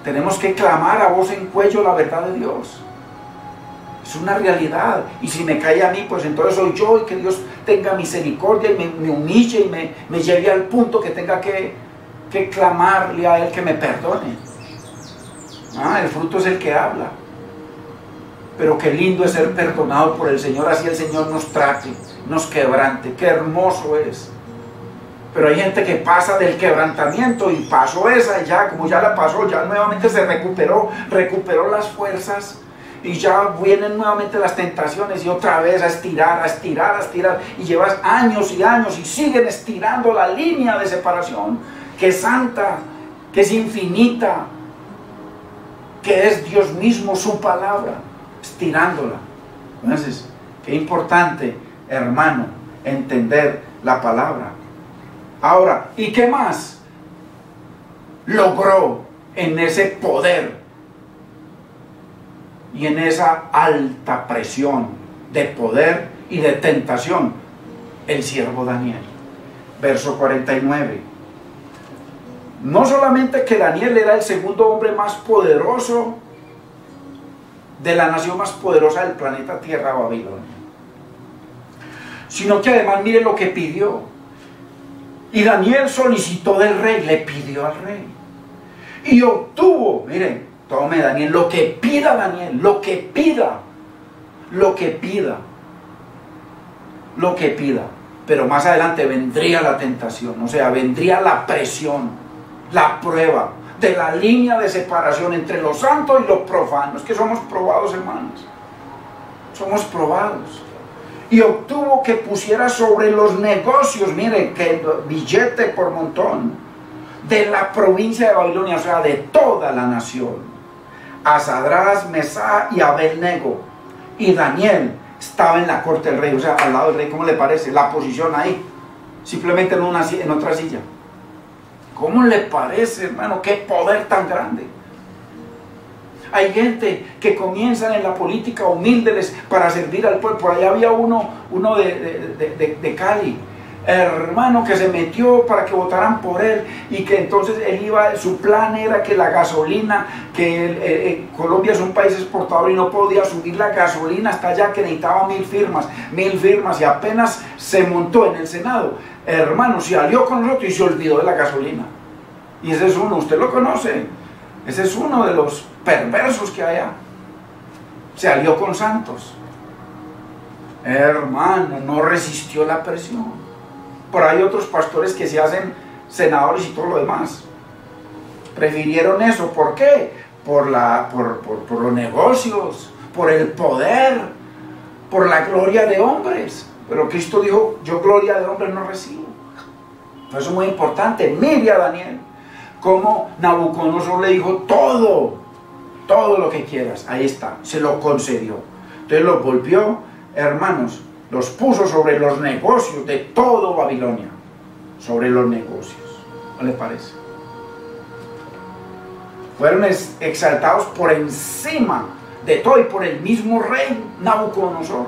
Tenemos que clamar a voz en cuello la verdad de Dios. Es una realidad. Y si me cae a mí, pues entonces soy yo, y que Dios tenga misericordia y me humille y me lleve al punto que tenga que clamarle a Él que me perdone. El fruto es el que habla. Pero qué lindo es ser perdonado por el Señor. Así el Señor nos trate, nos quebrante. Qué hermoso es. Pero hay gente que pasa del quebrantamiento y pasó esa, y ya, como ya la pasó, ya nuevamente se recuperó las fuerzas, y ya vienen nuevamente las tentaciones, y otra vez a estirar, y llevas años y años y siguen estirando la línea de separación, que es santa, que es infinita, que es Dios mismo, su palabra, estirándola. Entonces, qué importante, hermano, entender la palabra. Ahora, ¿y qué más logró en ese poder y en esa alta presión de poder y de tentación el siervo Daniel? Verso 49. No solamente que Daniel era el segundo hombre más poderoso de la nación más poderosa del planeta Tierra, Babilonia, sino que además mire lo que pidió. Y Daniel solicitó del rey, le pidió al rey, y obtuvo, miren, tome Daniel, lo que pida Daniel, lo que pida, pero más adelante vendría la tentación, o sea, vendría la presión, la prueba de la línea de separación entre lo santo y lo profano. Es que somos probados, hermanos, somos probados. Y obtuvo que pusiera sobre los negocios, miren, que billete por montón, de la provincia de Babilonia, o sea, de toda la nación, a Sadrás, Mesach y Abednego. Y Daniel estaba en la corte del rey, o sea, al lado del rey. ¿Cómo le parece? La posición ahí, simplemente en otra silla. ¿Cómo le parece, hermano? ¡Qué poder tan grande! Hay gente que comienzan en la política humildes para servir al pueblo. Por allá había uno de Cali, hermano, que se metió para que votaran por él, y que entonces él iba, su plan era que la gasolina, que Colombia es un país exportador y no podía subir la gasolina hasta allá, que necesitaba 1000 firmas, y apenas se montó en el Senado, hermano, se alió con nosotros y se olvidó de la gasolina. Y ese es uno, usted lo conoce, ese es uno de los perversos que hay allá. Se alió con Santos. Hermano, no resistió la presión. Por ahí otros pastores que se hacen senadores y todo lo demás. Prefirieron eso. ¿Por qué? Por los negocios, por el poder, por la gloria de hombres. Pero Cristo dijo, yo gloria de hombres no recibo. Eso es muy importante. Mire a Daniel, como Nabucodonosor le dijo todo lo que quieras, ahí está, se lo concedió. Entonces los volvió, hermanos, los puso sobre los negocios de todo Babilonia, sobre los negocios. ¿No les parece? Fueron exaltados por encima de todo y por el mismo rey Nabucodonosor,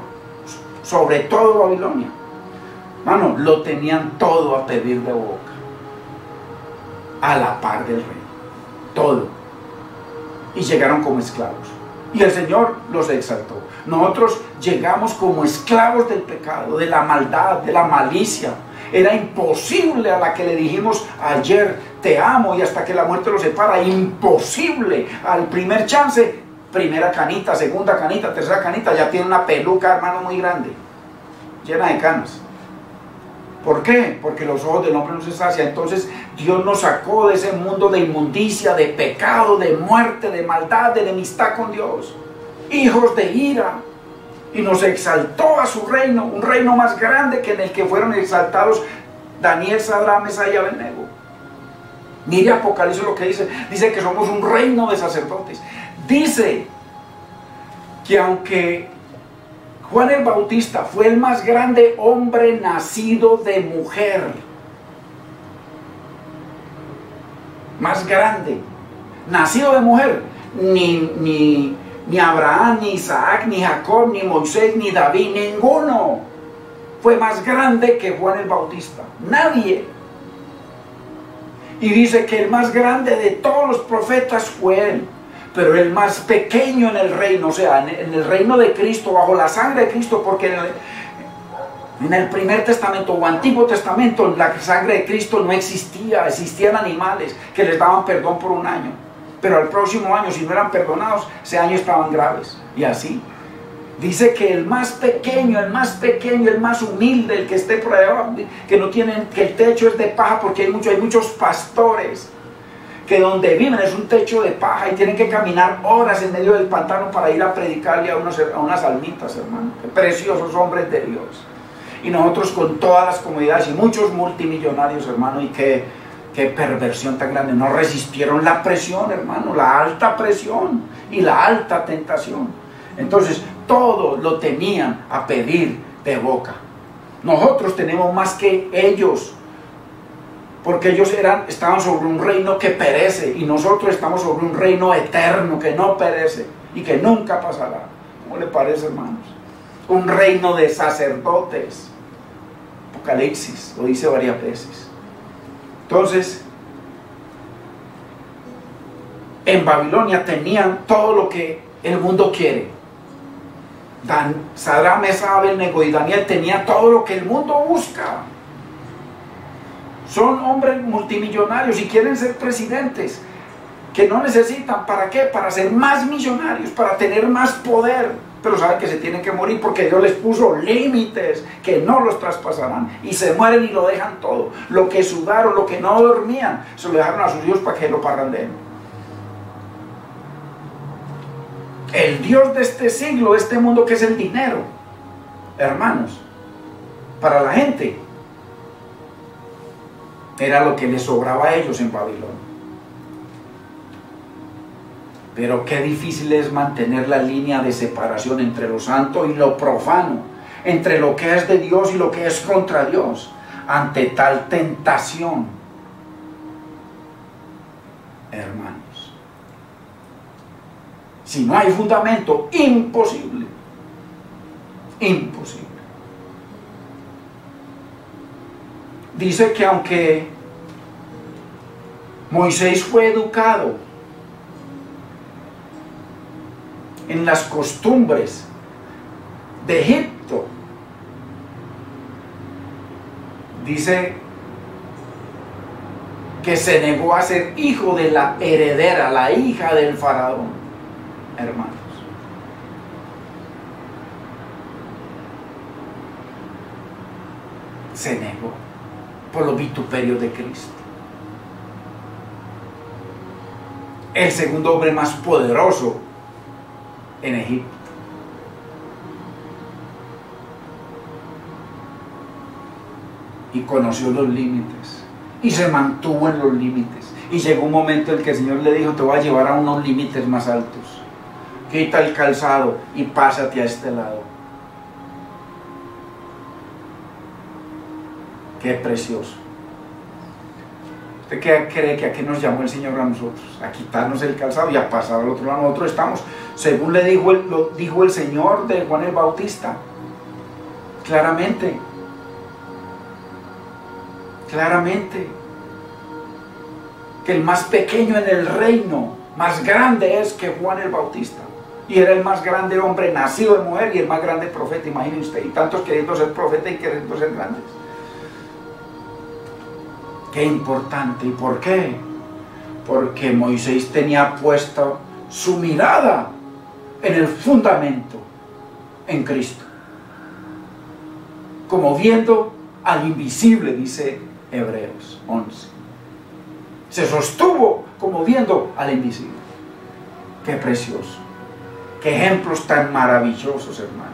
sobre todo Babilonia. Hermano, lo tenían todo a pedir de boca, a la par del rey, todo. Y llegaron como esclavos. Y el Señor los exaltó. Nosotros llegamos como esclavos del pecado, de la maldad, de la malicia. Era imposible a la que le dijimos ayer, te amo, y hasta que la muerte los separa. Imposible. Al primer chance, primera canita, segunda canita, tercera canita, ya tiene una peluca, hermano, muy grande, llena de canas. ¿Por qué? Porque los ojos del hombre no se sacian. Entonces Dios nos sacó de ese mundo de inmundicia, de pecado, de muerte, de maldad, de enemistad con Dios, hijos de ira, y nos exaltó a su reino, un reino más grande que en el que fueron exaltados Daniel, Sadrach, Mesach y Abednego. Mire Apocalipsis lo que dice que somos un reino de sacerdotes. Dice que aunque Juan el Bautista fue el más grande hombre nacido de mujer, más grande, nacido de mujer, ni Abraham, ni Isaac, ni Jacob, ni Moisés, ni David, ninguno fue más grande que Juan el Bautista, nadie. Y dice que el más grande de todos los profetas fue él, pero el más pequeño en el reino, o sea, en el reino de Cristo, bajo la sangre de Cristo, porque en el primer testamento o antiguo testamento la sangre de Cristo no existía, existían animales que les daban perdón por un año, pero al próximo año, si no eran perdonados, ese año estaban graves, y así. Dice que el más pequeño, el más humilde, el que esté por allá, que no tienen, que el techo es de paja, porque hay muchos pastores que donde viven es un techo de paja y tienen que caminar horas en medio del pantano para ir a predicarle a unas almitas, hermano. Qué preciosos hombres de Dios. Y nosotros con todas las comodidades y muchos multimillonarios, hermano, y qué perversión tan grande. No resistieron la presión, hermano, la alta presión y la alta tentación. Entonces, todo lo tenían a pedir de boca. Nosotros tenemos más que ellos, porque ellos estaban sobre un reino que perece, y nosotros estamos sobre un reino eterno que no perece y que nunca pasará. ¿Cómo le parece, hermanos? Un reino de sacerdotes. Apocalipsis lo dice varias veces. Entonces, en Babilonia tenían todo lo que el mundo quiere. Sadrach, Mesach, Abednego y Daniel tenía todo lo que el mundo busca. Son hombres multimillonarios y quieren ser presidentes, que no necesitan, ¿para qué? Para ser más millonarios, para tener más poder, pero saben que se tienen que morir porque Dios les puso límites que no los traspasarán, y se mueren y lo dejan todo. Lo que sudaron, lo que no dormían, se lo dejaron a sus hijos para que lo parrandeen. El Dios de este siglo, este mundo, que es el dinero, hermanos, para la gente era lo que les sobraba a ellos en Babilonia. Pero qué difícil es mantener la línea de separación entre lo santo y lo profano, entre lo que es de Dios y lo que es contra Dios, ante tal tentación, hermanos. Si no hay fundamento, imposible. Imposible. dice que aunque Moisés fue educado en las costumbres de Egipto, dice que se negó a ser hijo de la heredera, la hija del faraón, hermanos. Se negó por los vituperios de Cristo. El segundo hombre más poderoso en Egipto. Y conoció los límites y se mantuvo en los límites, y llegó un momento en que el Señor le dijo: te voy a llevar a unos límites más altos, quita el calzado y pásate a este lado. Qué precioso. ¿Usted qué cree que aquí nos llamó el Señor a nosotros? A quitarnos el calzado y a pasar al otro lado. Nosotros estamos, según le dijo el Señor de Juan el Bautista, claramente, que el más pequeño en el reino, más grande es que Juan el Bautista, y era el más grande hombre nacido de mujer y el más grande profeta, imagine usted, y tantos queriendo ser profeta y queriendo ser grandes. Qué importante. ¿Y por qué? Porque Moisés tenía puesta su mirada en el fundamento, en Cristo, como viendo al invisible, dice Hebreos 11. Se sostuvo como viendo al invisible. Qué precioso. Qué ejemplos tan maravillosos, hermanos.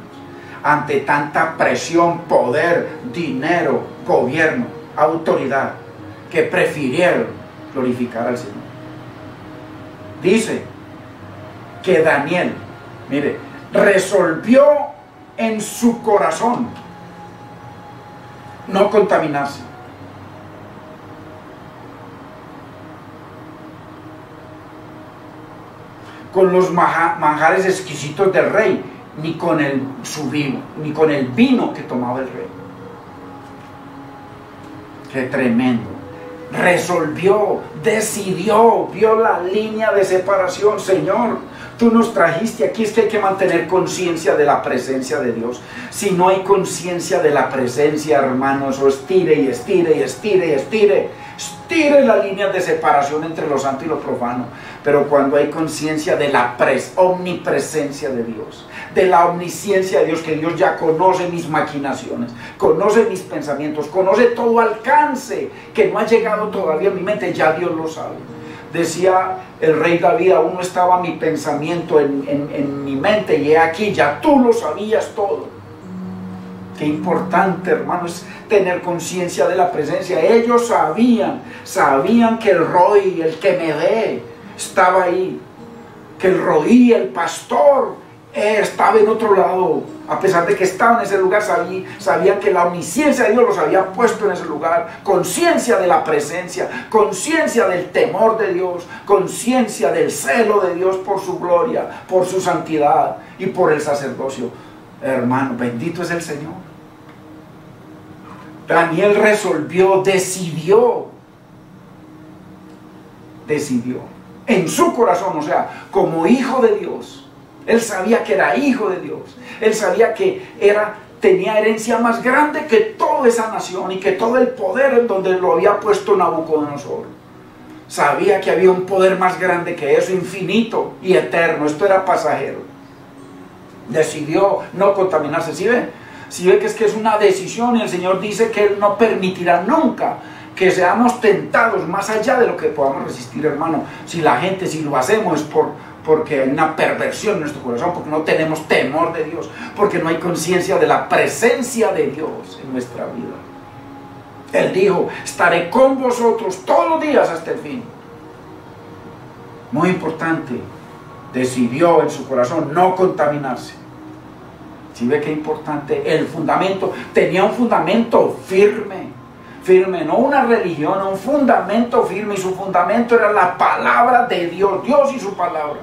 Ante tanta presión, poder, dinero, gobierno, autoridad, que prefirieron glorificar al Señor. Dice que Daniel, mire, resolvió en su corazón no contaminarse con los manjares exquisitos del rey, ni con su vino, ni con el vino que tomaba el rey. Qué tremendo. Resolvió, decidió, vio la línea de separación. Señor, tú nos trajiste aquí. Es que hay que mantener conciencia de la presencia de Dios. Si no hay conciencia de la presencia, hermanos, o estire y estire y estire y estire la línea de separación entre lo santo y lo profano. Pero cuando hay conciencia de la omnipresencia de Dios, de la omnisciencia de Dios, que Dios ya conoce mis maquinaciones, conoce mis pensamientos, conoce todo alcance que no ha llegado todavía a mi mente, ya Dios lo sabe. Decía el rey David: aún no estaba mi pensamiento en mi mente, y he aquí, ya tú lo sabías todo. Qué importante, hermanos, tener conciencia de la presencia. Ellos sabían que el Roy, el que me ve, estaba ahí, que el Roy, el pastor, estaba en otro lado. A pesar de que estaba en ese lugar, sabían que la omnisciencia de Dios los había puesto en ese lugar. Conciencia de la presencia, conciencia del temor de Dios, conciencia del celo de Dios por su gloria, por su santidad y por el sacerdocio. Hermano, bendito es el Señor. Daniel resolvió, decidió en su corazón, o sea, como hijo de Dios. Él sabía que era hijo de Dios. Él sabía que tenía herencia más grande que toda esa nación y que todo el poder en donde lo había puesto Nabucodonosor. Sabía que había un poder más grande que eso, infinito y eterno. Esto era pasajero. Decidió no contaminarse. ¿Sí ve? Si ve que es una decisión, y el Señor dice que Él no permitirá nunca que seamos tentados más allá de lo que podamos resistir, hermano. Si lo hacemos es porque hay una perversión en nuestro corazón, porque no tenemos temor de Dios, porque no hay conciencia de la presencia de Dios en nuestra vida. Él dijo: estaré con vosotros todos los días hasta el fin. Muy importante. Decidió en su corazón no contaminarse. ¿Sí ve qué importante? El fundamento, tenía un fundamento firme, no una religión, un fundamento firme, y su fundamento era la palabra de Dios, Dios y su palabra.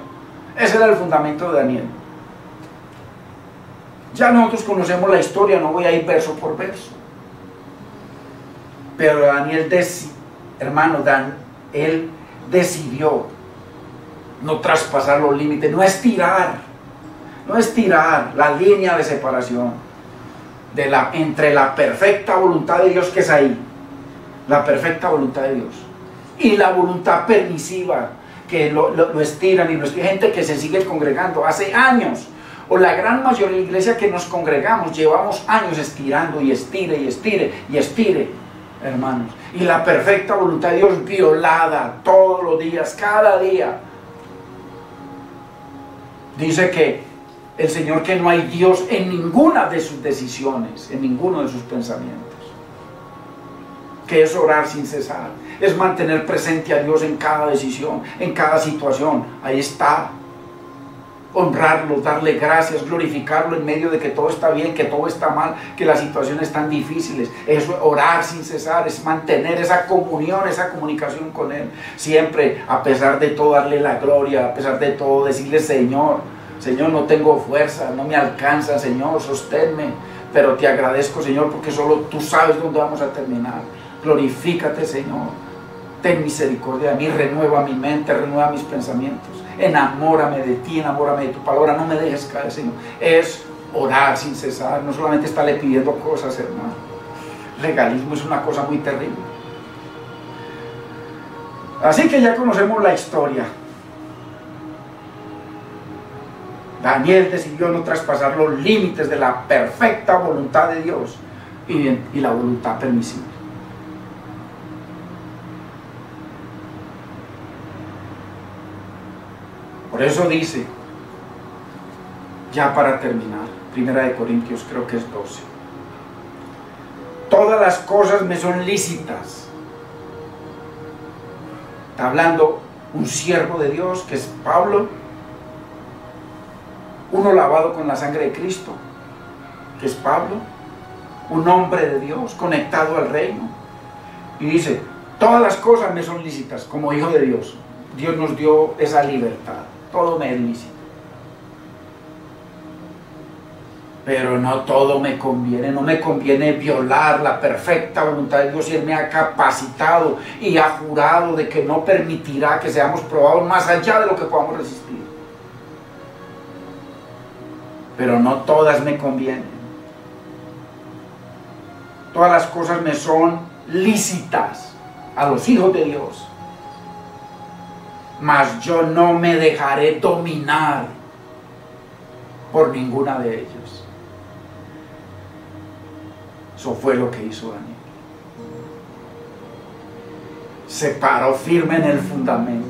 Ese era el fundamento de Daniel. Ya nosotros conocemos la historia, no voy a ir verso por verso. Pero Daniel, él decidió no traspasar los límites, no estirar la línea de separación entre la perfecta voluntad de Dios, que es ahí, la perfecta voluntad de Dios, y la voluntad permisiva, que lo estiran y lo estiran. Gente que se sigue congregando hace años, o la gran mayoría de la iglesia que nos congregamos, llevamos años estirando y estire y estire y estire, hermanos. Y la perfecta voluntad de Dios violada todos los días, cada día. Dice que el Señor, que no hay Dios en ninguna de sus decisiones, en ninguno de sus pensamientos. Que es orar sin cesar, es mantener presente a Dios en cada decisión, en cada situación. Ahí está. Honrarlo, darle gracias, glorificarlo en medio de que todo está bien, que todo está mal, que las situaciones están difíciles. Eso, orar sin cesar, es mantener esa comunión, esa comunicación con Él. Siempre, a pesar de todo, darle la gloria, a pesar de todo, decirle: Señor, no tengo fuerza, no me alcanza, Señor, sosténme. Pero te agradezco, Señor, porque solo tú sabes dónde vamos a terminar. Glorifícate, Señor. Ten misericordia de mí, renueva mi mente, renueva mis pensamientos. Enamórame de ti, enamórame de tu palabra, no me dejes caer, Señor. Es orar sin cesar, no solamente estarle pidiendo cosas, hermano. Legalismo es una cosa muy terrible. Así que ya conocemos la historia. Daniel decidió no traspasar los límites de la perfecta voluntad de Dios y la voluntad permisible. Por eso dice, ya para terminar, 1 Corintios, creo que es 12: todas las cosas me son lícitas. Está hablando un siervo de Dios, que es Pablo, uno lavado con la sangre de Cristo, que es Pablo, un hombre de Dios conectado al reino, y dice: todas las cosas me son lícitas como hijo de Dios. Dios nos dio esa libertad. Todo me es lícito, pero no todo me conviene. No me conviene violar la perfecta voluntad de Dios, y Él me ha capacitado y ha jurado de que no permitirá que seamos probados más allá de lo que podamos resistir. Pero no todas me convienen. Todas las cosas me son lícitas a los hijos de Dios, mas yo no me dejaré dominar por ninguna de ellos. Eso fue lo que hizo Daniel. Se paró firme en el fundamento.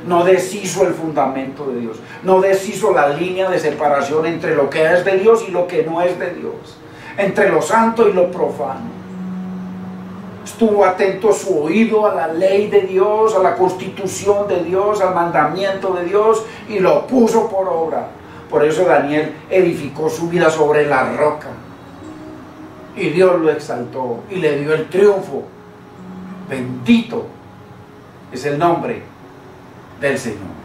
No deshizo el fundamento de Dios. No deshizo la línea de separación entre lo que es de Dios y lo que no es de Dios, entre lo santo y lo profano. Estuvo atento a su oído a la ley de Dios, a la constitución de Dios, al mandamiento de Dios, y lo puso por obra. Por eso Daniel edificó su vida sobre la roca, y Dios lo exaltó y le dio el triunfo. Bendito es el nombre del Señor.